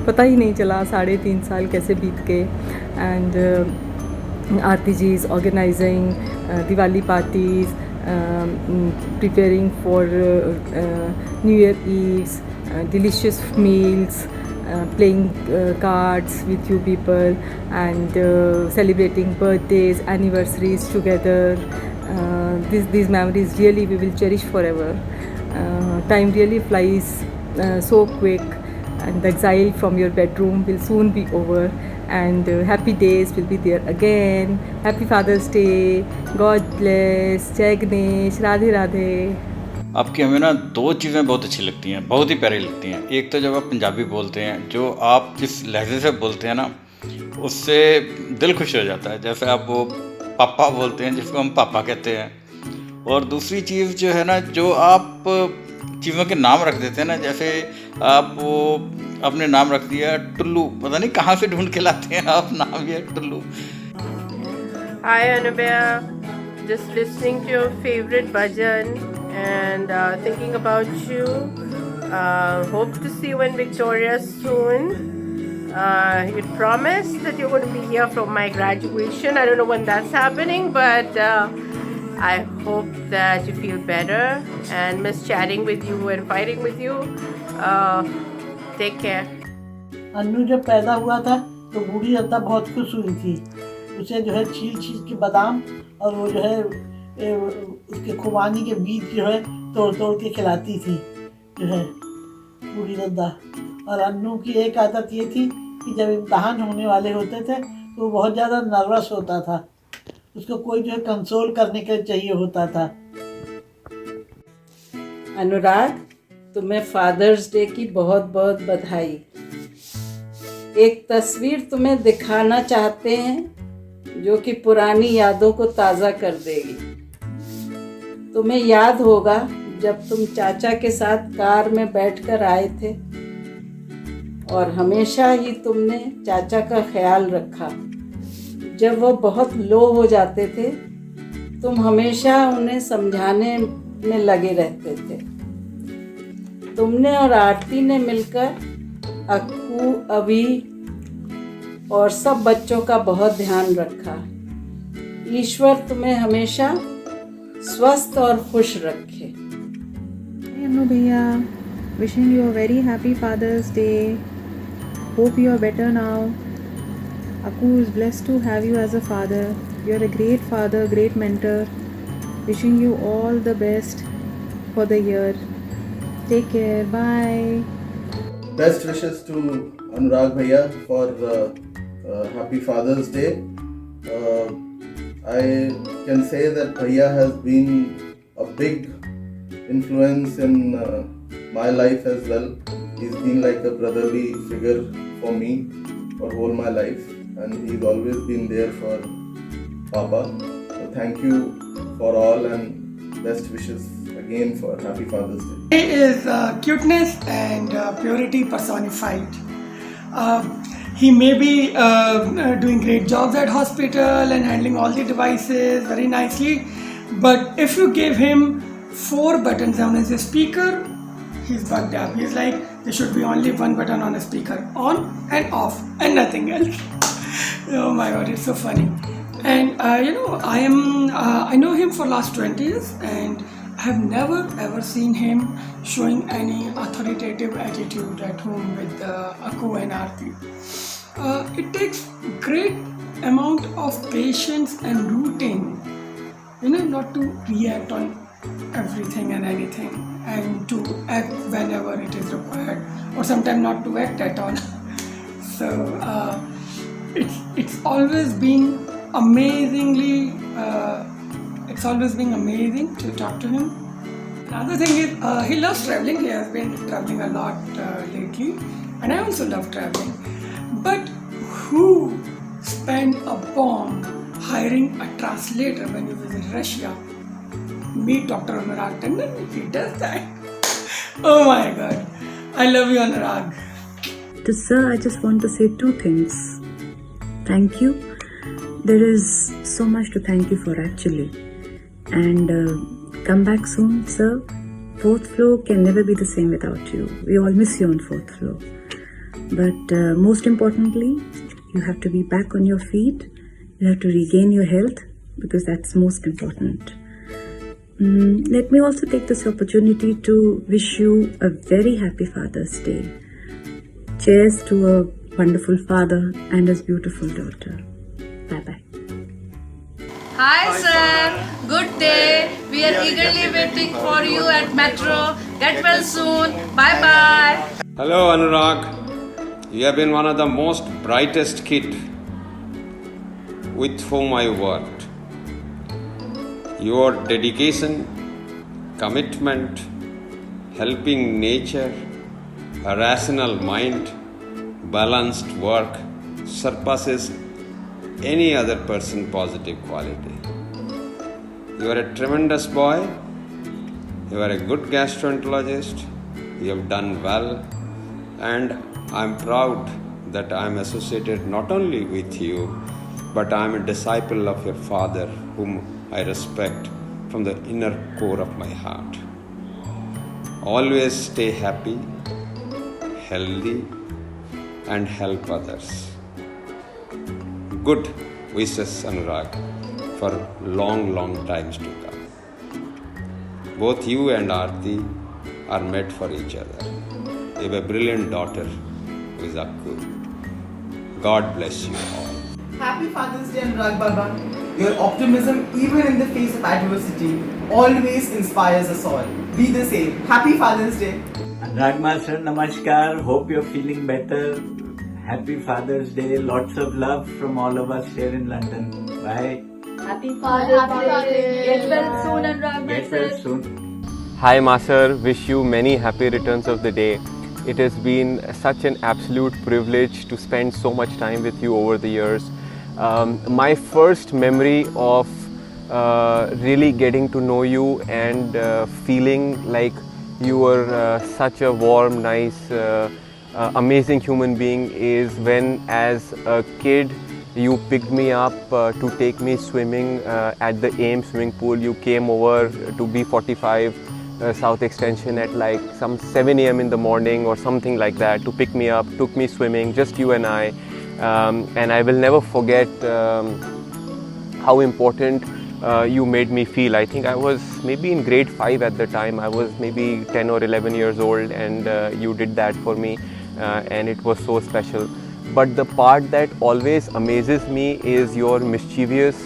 पता ही नहीं चला 3.5 साल कैसे बीत गए. एंड Aarti ji is organising Diwali parties, preparing for New Year Eves, delicious meals, playing cards with you people, and celebrating birthdays, anniversaries together. These memories really we will cherish forever. Time really flies so quick, and the exile from your bedroom will soon be over, and happy days will be there again. Happy Father's Day. God bless. जय गणेश. राधे राधे. आपकी हमें ना 2 चीज़ें बहुत अच्छी लगती हैं, बहुत ही प्यारी लगती हैं. एक तो जब आप पंजाबी बोलते हैं, जो आप जिस लहजे से बोलते हैं ना, उससे दिल खुश हो जाता है. जैसे आप वो पापा बोलते हैं, जिसको हम पापा कहते हैं. और दूसरी चीज़ जो है ना, जो आप चीज़ों के नाम रख देते हैं ना, जैसे आप वो अपने नाम रख दिया टुल्लू, पता नहीं कहाँ से ढूंढ के लाते हैं आप नाम ये Tullu. Hi Anubhaya, just listening to your favorite bhajan and thinking about you. Hope to see you in Victoria soon. You promised that you're going to be here for my graduation. I don't know when that's happening, but I hope that you feel better and miss chatting with you and fighting with you. Take care. Annu जब पैदा हुआ था तो बूढ़ी दत्ता बहुत खुश हुई थी. उसे जो है छील के बादाम और वो जो है उसके खुबानी के बीज जो है तोड़ के खिलाती थी जो है बूढ़ी दत्ता. और अन्नू की एक आदत ये थी कि जब इम्तहान होने वाले होते थे तो वो बहुत ज़्यादा नर्वस होता था. उसको कोई जो है कंसोल करने के चाहिए होता था. अनुराग, तुम्हें फादर्स डे की बहुत बहुत बधाई. एक तस्वीर तुम्हें दिखाना चाहते हैं जो कि पुरानी यादों को ताज़ा कर देगी. तुम्हें याद होगा जब तुम चाचा के साथ कार में बैठकर आए थे और हमेशा ही तुमने चाचा का ख्याल रखा. जब वो बहुत लो हो जाते थे तुम हमेशा उन्हें समझाने में लगे रहते थे. तुमने और आरती ने मिलकर अक्कू, अभी और सब बच्चों का बहुत ध्यान रखा. ईश्वर तुम्हें हमेशा स्वस्थ और खुश रखे. अनु भैया, wishing you a very happy Father's Day. Hope you are better now. Akku is blessed to have you as a father. You are a great father, great mentor. Wishing you all the best for the year. Take care. Bye. Best wishes to Anurag Bhaiya for Happy Father's Day. I can say that Bhaiya has been a big influence in my life as well. He's been like a brotherly figure for me for whole my life, and he's always been there for Papa. So thank you for all and best wishes again for Happy Father's Day. He is cuteness and purity personified. He may be doing great jobs at hospital and handling all the devices very nicely, but if you give him 4 buttons on his speaker, he's bugged up. He's like, there should be only 1 button on a speaker, on and off, and nothing else. Oh my god, it's so funny. And I know him for last 20 years, and I have never ever seen him showing any authoritative attitude at home with Aku and Aarti. It takes great amount of patience and routine, not to react on everything and anything, and to act whenever it is required, or sometimes not to act at all. So it's always been amazingly. It's always been amazing to talk to him. Another thing is he loves traveling. He has been traveling a lot lately, and I also love traveling. But who spent a bomb hiring a translator when you visit Russia? Meet Dr. Anurag Tandon. He does that. Oh my God. I love you, Anurag. To sir, I just want to say 2 things. Thank you. There is so much to thank you for actually. And come back soon, sir. 4th floor can never be the same without you. We all miss you on 4th floor. But most importantly, you have to be back on your feet. You have to regain your health, because that's most important. Let me also take this opportunity to wish you a very happy Father's Day. Cheers to a wonderful father and his beautiful daughter. Bye-bye. Hi sir, good day. We are eagerly waiting for you at Metro. Get well soon. Bye bye. Hello Anurag. You have been one of the most brightest kid with whom I worked. Your dedication, commitment, helping nature, a rational mind, balanced work surpasses any other person positive quality. You are a tremendous boy. You are a good gastroenterologist. You have done well, and I am proud that I am associated not only with you, but I am a disciple of your father, whom I respect from the inner core of my heart. Always stay happy, healthy, and help others. Good wishes, Anurag, for long times to come. Both you and Aarti are made for each other. You have a brilliant daughter who is Akku. God bless you all. Happy Father's Day, Anurag Baba. Your optimism, even in the face of adversity, always inspires us all. Be the same. Happy Father's Day. Anurag Master, namaskar. Hope you're feeling better. Happy Father's Day. Lots of love from all of us here in London. Bye. Happy Father's Day. Get well soon, Anurag. Get well soon. Hi Master, wish you many happy returns of the day. It has been such an absolute privilege to spend so much time with you over the years. My first memory of really getting to know you and feeling like you were such a warm, nice, amazing human being is when, as a kid, you picked me up to take me swimming at the AIM swimming pool. You came over to B45 South Extension at like some 7 a.m. in the morning or something like that to pick me up, took me swimming, just you and I. And I will never forget how important you made me feel. I think I was maybe in grade 5 at the time. I was maybe 10 or 11 years old, and you did that for me, and it was so special. But the part that always amazes me is your mischievous,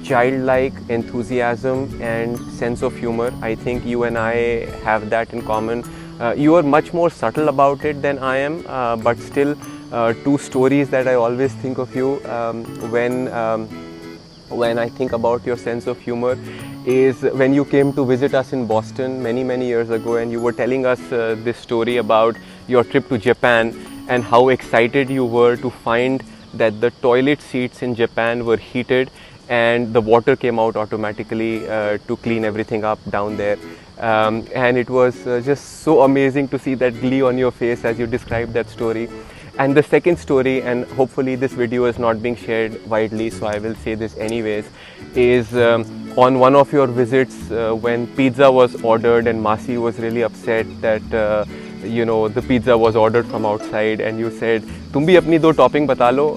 childlike enthusiasm and sense of humor. I think you and I have that in common. You are much more subtle about it than I am, but still, two stories that I always think of you when I think about your sense of humor is when you came to visit us in Boston many years ago, and you were telling us this story about your trip to Japan and how excited you were to find that the toilet seats in Japan were heated and the water came out automatically to clean everything up down there. And it was just so amazing to see that glee on your face as you described that story. And the second story, and hopefully this video is not being shared widely, so I will say this anyways, is on one of your visits when pizza was ordered and Masi was really upset that the pizza was ordered from outside, and you said, "तुम भी अपनी 2 topping बता लो,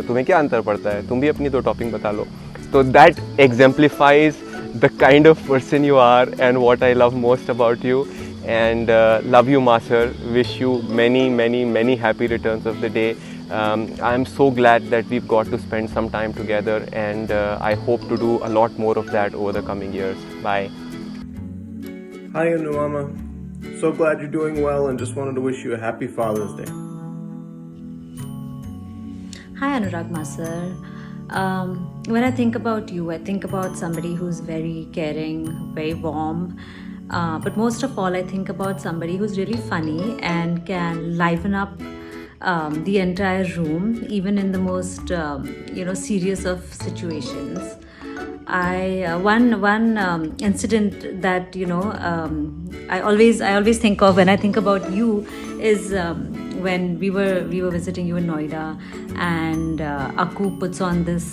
तुम्हें क्या अंतर पड़ता है, तुम भी अपनी 2 topping बता लो." So that exemplifies the kind of person you are and what I love most about you. And love you, Master. Wish you many happy returns of the day. I'm so glad that we've got to spend some time together, and I hope to do a lot more of that over the coming years. Bye. Hi, Anu Mama. So glad you're doing well, and just wanted to wish you a happy Father's Day. Hi, Anurag Master. When I think about you, I think about somebody who's very caring, very warm. But most of all, I think about somebody who's really funny and can liven up the entire room, even in the most serious of situations. One incident that I always think of when I think about you is when we were visiting you in Noida, and Aku puts on this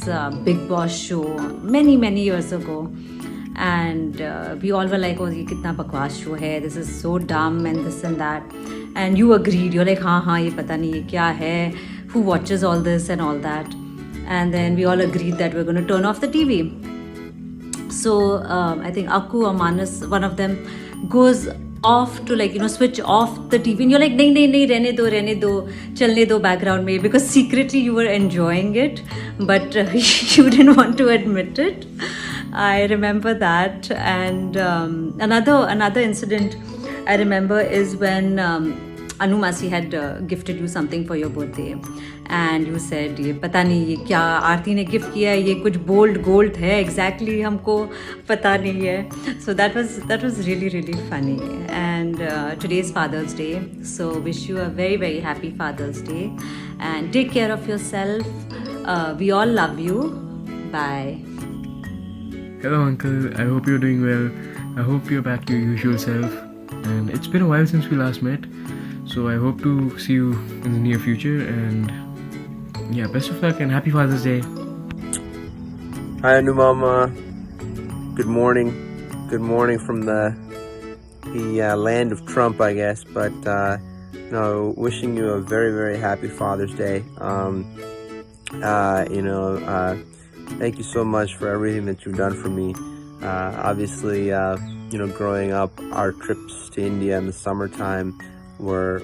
Big Boss show many years ago. And we all were like, "Oh, ye kitna bakwas show hai, this is so dumb and this and that." And you agreed, you're like, हाँ ye pata nahi ye kya hai, who watches all this and all that. And then we all agreed that we're going to turn off the TV. So I think Aku or Manas, one of them, goes off to switch off the TV, and you're like, nahi, rehne do, chalne do background mein, because secretly you were enjoying it, but you didn't want to admit it. I remember that. And another incident I remember is when Anu Masi had gifted you something for your birthday, and you said, "ये पता नहीं ये क्या आरती ने gift किया है, ये कुछ bold gold है, exactly हमको पता नहीं है." So that was really funny. And today's Father's Day, so wish you a very happy Father's Day, and take care of yourself. We all love you. Bye. Hello Uncle, I hope you're doing well. I hope you're back to your usual self, and it's been a while since we last met, so I hope to see you in the near future. And yeah, best of luck and happy Father's Day. Hi, Anu Mama. Good morning. Good morning from the land of Trump, I guess. But wishing you a very happy Father's Day. Thank you so much for everything that you've done for me. Obviously, growing up, our trips to India in the summertime were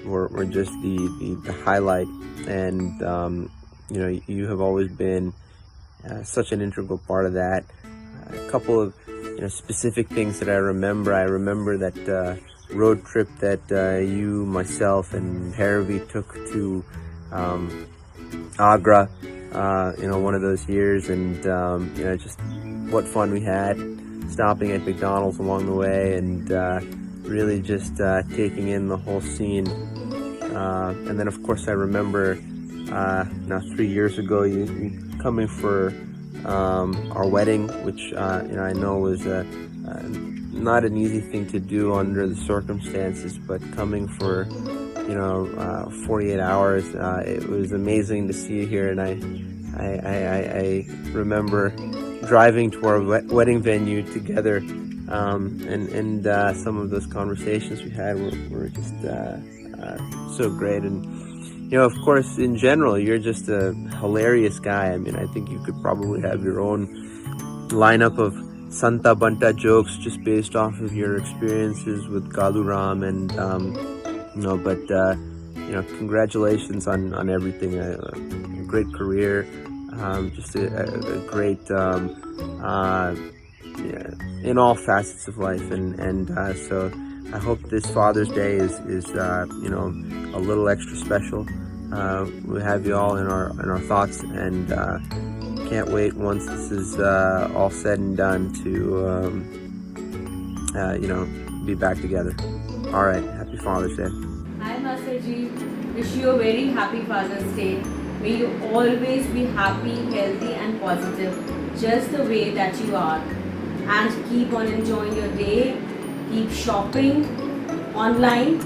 just the highlight. And, you have always been such an integral part of that. A couple of, specific things that I remember. I remember that road trip that you, myself, and Harvey took to Agra. One of those years, and just what fun we had stopping at McDonald's along the way, and really just taking in the whole scene. And then, of course, I remember now 3 years ago you coming for our wedding, which I know was not an easy thing to do under the circumstances, but coming for 48 hours. It was amazing to see you here, and I remember driving to our wedding venue together, and some of those conversations we had were just so great. And of course, in general, you're just a hilarious guy. I mean, I think you could probably have your own lineup of Santa Banta jokes just based off of your experiences with Kalu Ram, and congratulations on everything. A great career, just a great in all facets of life, and so I hope this Father's Day is you know, a little extra special. We have you all in our thoughts, and can't wait once this is all said and done to you know, be back together. All right, happy Father's Day. Hi Master Ji, wish you a very happy Father's Day. May you always be happy, healthy and positive, just the way that you are. And keep on enjoying your day, keep shopping online,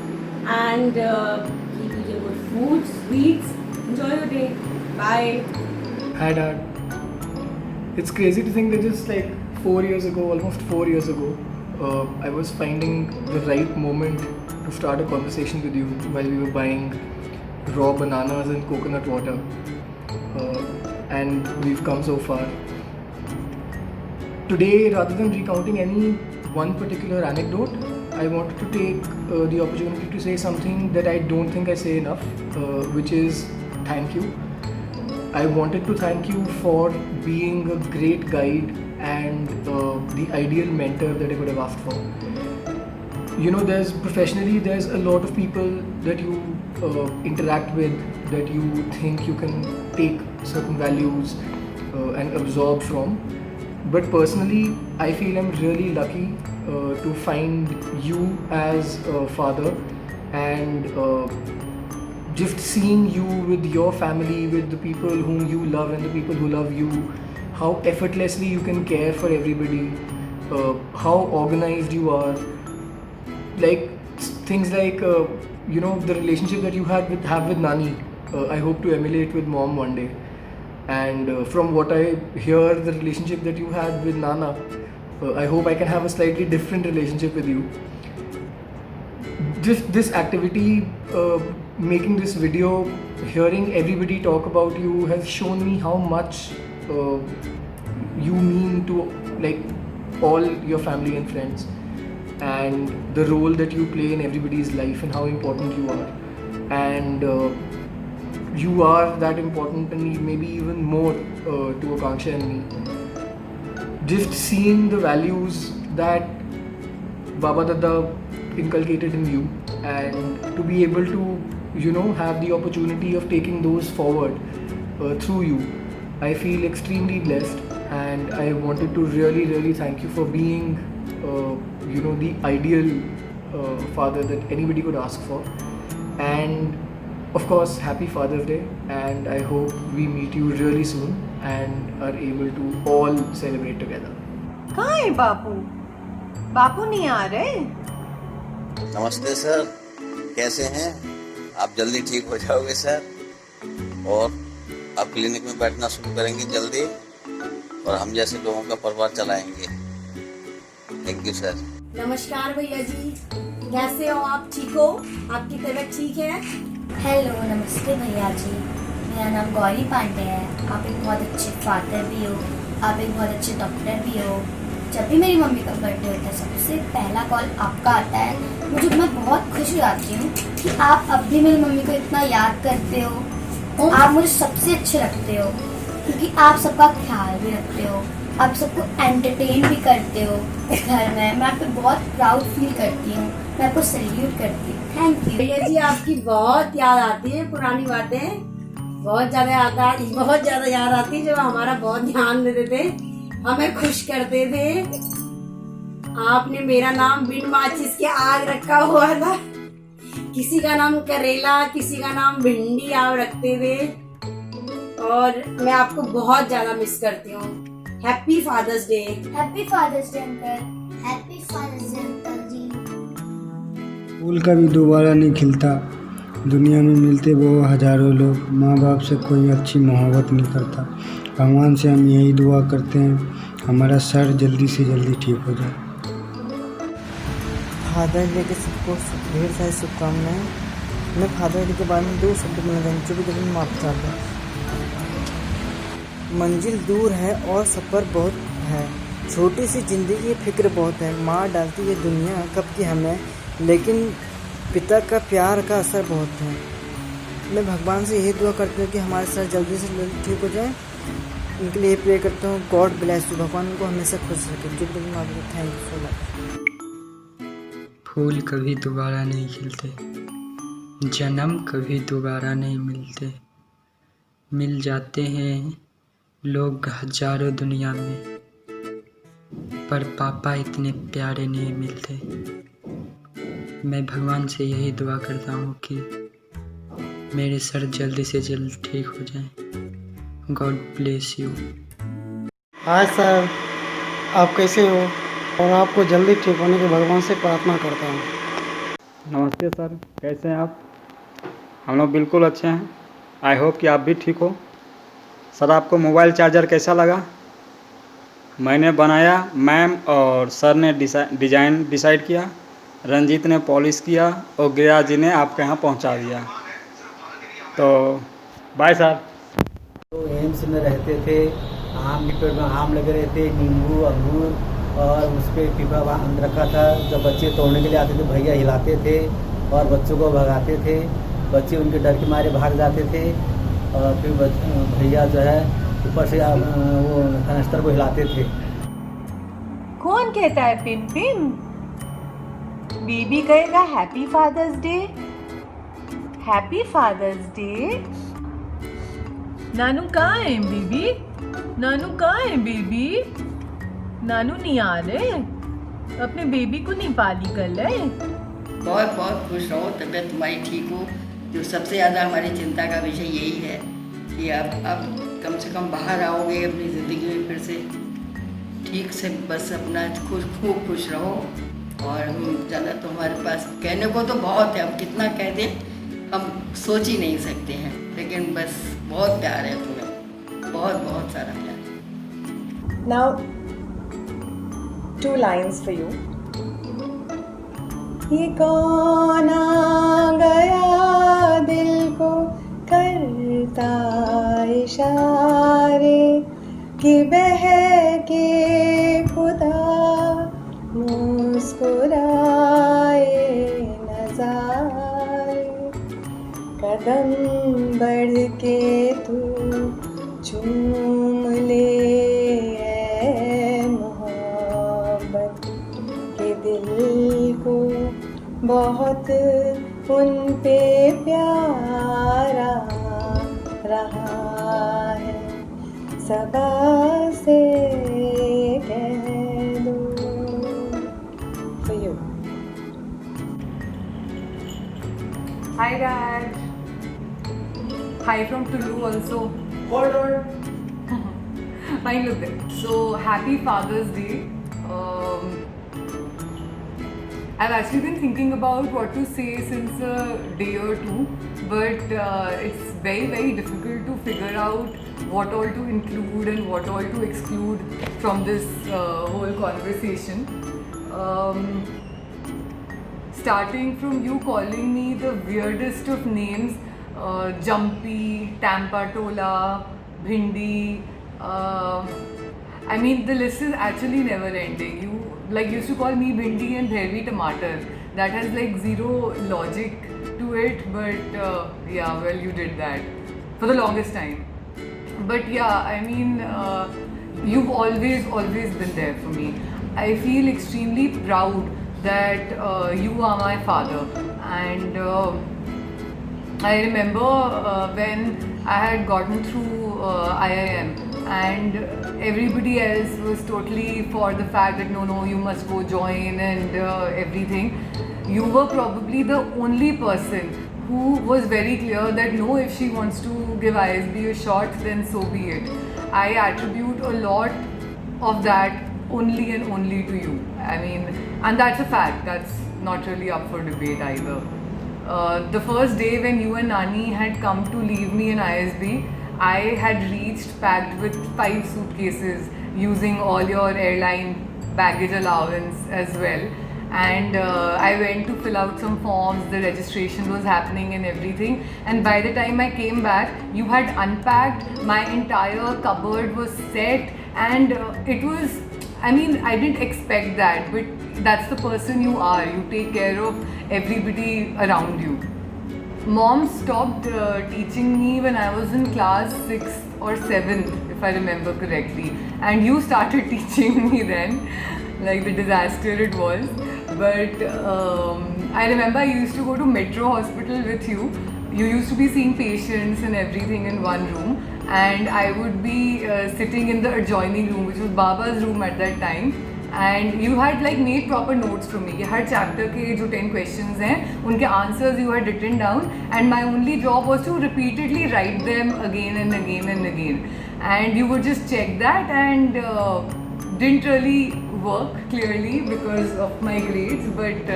and keep eating good food, sweets. Enjoy your day. Bye. Hi Dad. It's crazy to think that just like 4 years ago, almost 4 years ago, I was finding the right moment to start a conversation with you while we were buying raw bananas and coconut water, and we've come so far. Today, rather than recounting any one particular anecdote, I wanted to take the opportunity to say something that I don't think I say enough, which is thank you. I wanted to thank you for being a great guide and the ideal mentor that I could have asked for. You know, there's a lot of people that you interact with, that you think you can take certain values and absorb from. But personally, I feel I'm really lucky to find you as a father, and just seeing you with your family, with the people whom you love and the people who love you, how effortlessly you can care for everybody, how organized you are. Like things like you know, the relationship that you have with Nani, I hope to emulate with Mom one day. And from what I hear, the relationship that you had with Nana, I hope I can have a slightly different relationship with you. This activity, making this video, hearing everybody talk about you has shown me how much you mean to like all your family and friends, and the role that you play in everybody's life and how important you are. And you are that important, and maybe even more to Akanksha and me. Just seeing the values that Baba Dada inculcated in you, and to be able to, you know, have the opportunity of taking those forward through you, I feel extremely blessed. And I wanted to really thank you for being you know, the ideal father that anybody could ask for. And of course, happy Father's Day, and I hope we meet you really soon and are able to all celebrate together. कहाँ है बापू? बापू नहीं आ रहे? नमस्ते sir, कैसे हैं आप? जल्दी ठीक हो जाओगे सर, और आप क्लिनिक में बैठना शुरू करेंगे जल्दी, और हम जैसे लोगों का परिवार चलाएंगे। Thank you sir. नमस्कार भैया जी, कैसे हो आप? ठीक हो? आपकी तबीयत ठीक है? हेलो, नमस्ते भैया जी, मेरा नाम गौरी पांडे है। आप एक बहुत अच्छे फादर भी हो, आप एक बहुत अच्छे डॉक्टर भी हो। जब भी मेरी मम्मी का बर्थडे होता है, सबसे पहला कॉल आपका आता है। मैं बहुत खुश हो जाती हूँ कि आप अब भी मेरी मम्मी को इतना याद करते हो। आप मुझे सबसे अच्छे लगते हो, क्योंकि आप सबका ख्याल भी रखते हो, आप सबको एंटरटेन भी करते हो घर में। मैं आप पे बहुत प्राउड फील करती हूँ, मैं आपको सैल्यूट करती हूँ। थैंक यू भैया जी, आपकी बहुत याद आती है, पुरानी बातें बहुत ज्यादा याद आती है, जो हमारा बहुत ध्यान देते थे, हमें खुश करते थे। आपने मेरा नाम बिन माचिस के आग रखा हुआ था, किसी का नाम करेला, किसी का नाम भिंडी आप रखते थे, और मैं आपको बहुत ज्यादा मिस करती हूँ। Happy father's day. Happy father's day uncle. Happy father's day uncle ji. फूल कभी दोबारा नहीं खिलता, दुनिया में मिलते वो हजारों लोग, माँ बाप से कोई अच्छी मोहब्बत नहीं करता। भगवान से हम यही दुआ करते हैं, हमारा सर जल्दी से जल्दी ठीक हो जाए। फादर्स डे के सबको ढेर सारी शुभकामनाएं। मैं फादर्स डे के बारे में 2 शब्द बोलना चाहूँगी, जो भी कभी माफ कर दो। मंजिल दूर है और सफ़र बहुत है, छोटी सी ज़िंदगी फिक्र बहुत है। मार डालती है दुनिया कब की हमें, लेकिन पिता का प्यार का असर बहुत है। मैं भगवान से यही दुआ करती हूँ कि हमारे सर जल्दी से जल्दी ठीक हो जाए। उनके लिए प्रे करता हूँ, गॉड ब्लेस यू, भगवान उनको हमेशा खुश रखे। जो भी माफ, थैंक यू सो मच। फूल कभी दोबारा नहीं खिलते, जन्म कभी दोबारा नहीं मिलते, मिल जाते हैं लोग हजारों दुनिया में, पर पापा इतने प्यारे नहीं मिलते। मैं भगवान से यही दुआ करता हूँ कि मेरे सर जल्दी से जल्द ठीक हो जाएं। God bless you. Hi sir, आप कैसे हो? और आपको जल्दी ठीक होने की भगवान से प्रार्थना करता हूँ। नमस्ते सर, कैसे हैं आप? हम लोग बिल्कुल अच्छे हैं। आई होप कि आप भी ठीक हो। सर, आपको मोबाइल चार्जर कैसा लगा? मैंने बनाया, मैम और सर ने डिज़ाइन डिसाइड किया, रंजीत ने पॉलिश किया और गिरिराज जी ने आपके यहाँ पहुँचा दिया। तो बाय सर। तो एम्स में रहते थे, आम के पेड़ में आम लगे रहे थे, नींबू अंगूर, और उस पर पीपा बांध रखा था। जब बच्चे तोड़ने के लिए आते थे भैया हिलाते थे और बच्चों को भगाते थे। बच्चे उनके डर के मारे भाग जाते थे और फिर भैया जो है ऊपर से वो कनस्तर को हिलाते थे। कौन कहता है पिम पिम? बेबी कहेगा happy father's day. Happy father's day. नानू कहाँ है बेबी? नानू कहाँ है बेबी? नानू नहीं आ रहे? अपने बेबी को नहीं पाली कर ले? बहुत बहुत खुश रहो, तबीयत तुम्हारी ठीक हो। जो सबसे ज़्यादा हमारी चिंता का विषय यही है कि आप कम से कम बाहर आओगे अपनी ज़िंदगी में फिर से ठीक से। बस अपना खूब खुश रहो। और हम ज़्यादा तो हमारे पास कहने को तो बहुत है, हम कितना कह दें हम सोच ही नहीं सकते हैं, लेकिन बस बहुत प्यार है तुम्हें, बहुत बहुत सारा प्यार। Now, 2 lines for you. ये कौन आ गया दिल को करता इशारे कि बहके खुदा मुस्कुराए नज़ारे। कदम बढ़ के तू चूम ले मोहब्बत के दिल को, बहुत उन पे प्यारा रहा है, सबा से कह दो। For you. Hi Dad. Hi from Tulu also. Hold on. Fine, look there. So happy Father's Day. I've actually been thinking about what to say since a day or two, but it's very difficult to figure out what all to include and what all to exclude from this whole conversation. Starting from you calling me the weirdest of names, Jumpy, Tampatola, Bhindi. I mean, the list is actually never ending. You used to call me Bhindi and Bhairavi Tomato. That has like zero logic to it, but yeah, well, you did that for the longest time. But yeah, I mean, you've always been there for me. I feel extremely proud that you are my father. And I remember when I had gotten through IIM and everybody else was totally for the fact that no, you must go join and everything. You were probably the only person who was very clear that no, if she wants to give ISB a shot, then so be it. I attribute a lot of that only and only to you. I mean, and that's a fact. That's not really up for debate either. The first day when you and Nani had come to leave me in ISB, I had reached packed with 5 suitcases using all your airline baggage allowance as well. And I went to fill out some forms, the registration was happening and everything. And by the time I came back, you had unpacked, my entire cupboard was set, and it was, I mean, I didn't expect that, but that's the person you are. You take care of everybody around you. Mom stopped teaching me when I was in class 6th or 7th, if I remember correctly, and you started teaching me then. like the disaster it was. But I remember I used to go to Metro Hospital with you. You used to be seeing patients and everything in one room, and I would be sitting in the adjoining room, which was Baba's room at that time. And you had like made proper notes for me. Her chapter के जो 10 questions हैं, उनके answers you had written down, and my only job was to repeatedly write them again and again and again. And you would just check that, and didn't really work clearly because of my grades. But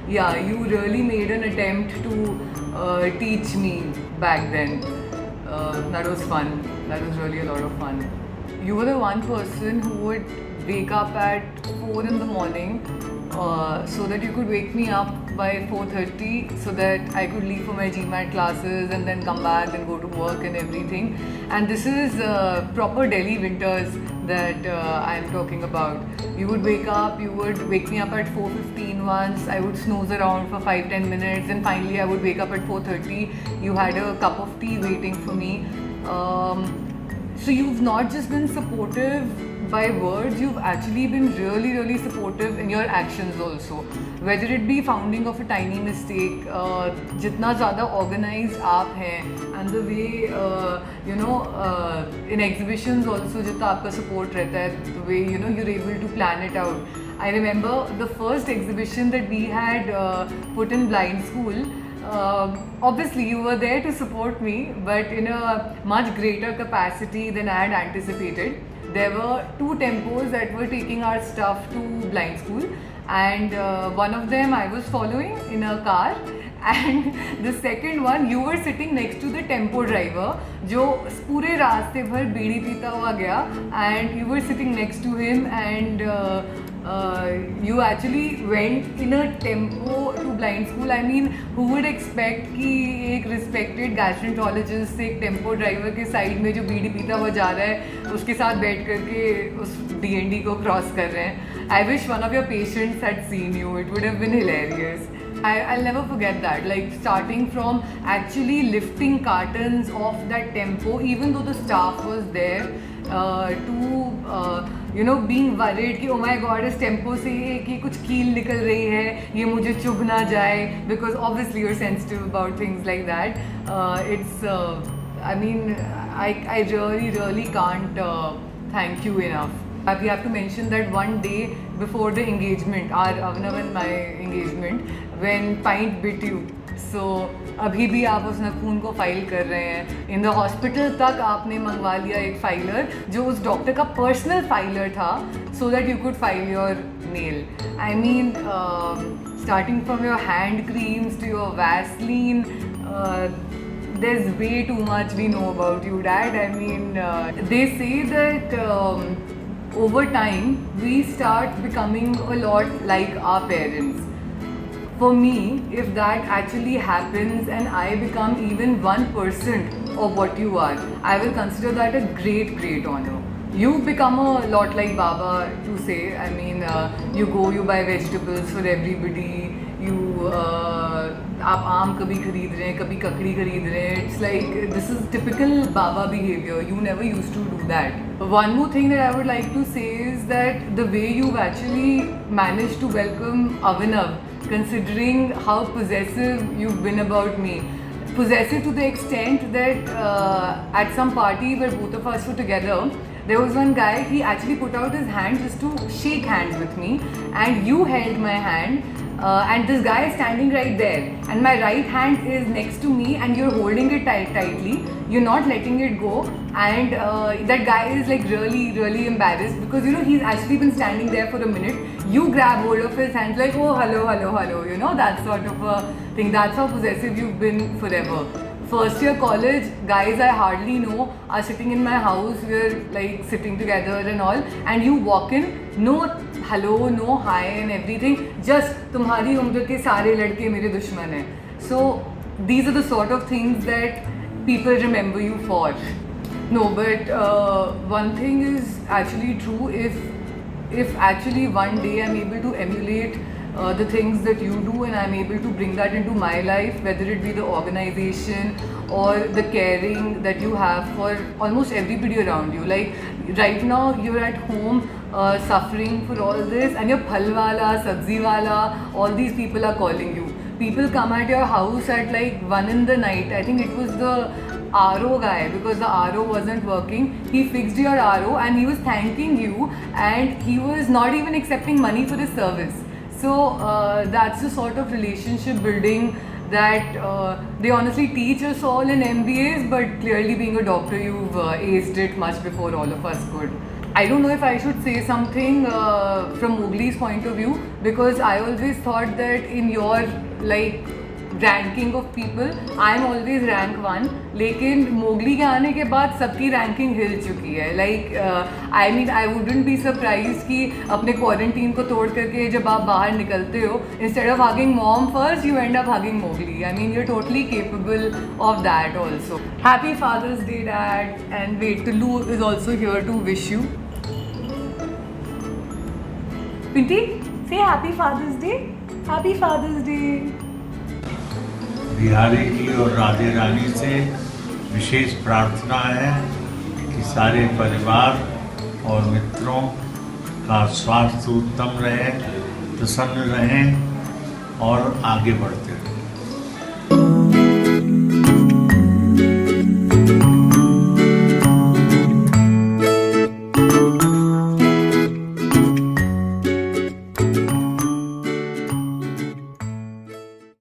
yeah, you really made an attempt to teach me back then. That was fun. That was really a lot of fun. You were the one person who would wake up at 4 in the morning so that you could wake me up by 4:30 so that I could leave for my GMAT classes and then come back and go to work and everything. And this is proper Delhi winters that I'm talking about. You would wake up, you would wake me up at 4:15 once, I would snooze around for 5-10 minutes, and finally I would wake up at 4:30. You had a cup of tea waiting for me. So you've not just been supportive by words, you've actually been really, really supportive in your actions also. Whether it be founding of a tiny mistake, जितना ज़्यादा organized आप हैं, and the way you know in exhibitions also जितना आपका support रहता है, the way you know you're able to plan it out. I remember the first exhibition that we had put in Blind School. Obviously you were there to support me, but in a much greater capacity than I had anticipated. There were 2 tempos that were taking our stuff to Blind School, and one of them I was following in a car, and the second one you were sitting next to the tempo driver जो पूरे रास्ते भर बीड़ी पीता हुआ गया, and you were sitting next to him, and you actually went in a tempo to Blind School. I mean, who would expect कि एक respected gastroenterologist एक tempo driver के side में जो बीड़ी पीता हुआ जा रहा है उसके साथ बैठ करके उस D&D को cross कर रहे हैं. I wish one of your patients had seen you. It would have been hilarious. I'll never forget that. Like starting from actually lifting cartons off that tempo, even though the staff was there, to you know being worried कि oh my god इस tempo से कि कुछ कील निकल रही है, ये मुझे चुभ ना जाए, because obviously you're sensitive about things like that. It's I mean I really can't thank you enough. We have to mention that one day before the engagement, our Avnav and my engagement, when Pint bit you, so अभी भी आप उस खून को file कर रहे हैं. In the hospital तक आपने मंगवा लिया एक फाइलर जो उस डॉक्टर का पर्सनल फाइलर था, so that you could file your nail. I mean starting from your hand creams to your Vaseline, there's way too much we know about you, Dad. I mean, they say that over time we start becoming a lot like our parents. For me, if that actually happens and I become even 1% of what you are, I will consider that a great honor. You become a lot like Baba, to say. I mean, you buy vegetables for everybody. आप आम कभी खरीद रहे हैं, कभी ककड़ी खरीद रहे हैं. It's like this is typical Baba behavior. You never used to do that. One more thing that I would like to say is that the way you've actually managed to welcome Avinav, considering how possessive you've been about me. Possessive to the extent that at some party where both of us were together, there was one guy, he actually put out his hand just to shake hands with me, and you held my hand, and this guy is standing right there, and my right hand is next to me, and you're holding it tightly, you're not letting it go, and that guy is like really embarrassed because you know he's actually been standing there for a minute. You grab hold of his hands like, oh hello, you know, that sort of a thing. That's how possessive you've been forever. First year college, guys I hardly know are sitting in my house, we're like sitting together and all, and you walk in, no hello, no hi and everything, just तुम्हारी उम्र के सारे लड़के मेरे दुश्मन हैं. So these are the sort of things that people remember you for. No, but one thing is actually true. If actually one day I'm able to emulate the things that you do and I'm able to bring that into my life, whether it be the organization or the caring that you have for almost everybody around you. Like right now you're at home suffering for all this, and your phalwala, sabzi wala, all these people are calling you. People come at your house at like 1 in the night. I think it was the RO guy, because the RO wasn't working. He fixed your RO and he was thanking you, and he was not even accepting money for the service. So that's the sort of relationship building that they honestly teach us all in MBAs, but clearly being a doctor, you've aced it much before all of us could. I don't know if I should say something from Mowgli's point of view, because I always thought that in your like ranking of people, I'm always rank 1. लेकिन Mowgli के आने के बाद सबकी ranking हिल चुकी है. Like I mean I wouldn't be surprise कि अपने क्वारंटीन को तोड़ करके जब आप बाहर निकलते हो, instead of hugging mom first, you end up hugging Mowgli. I mean you are totally capable of that also. Happy father's day dad. And wait, Tullu is also here to wish you. Pinty, say happy Father's Day. Happy Father's Day. Bihari ji और राधे रानी से विशेष प्रार्थना है कि सारे परिवार और मित्रों का स्वास्थ्य उत्तम रहे, प्रसन्न रहें और आगे बढ़ते रहें.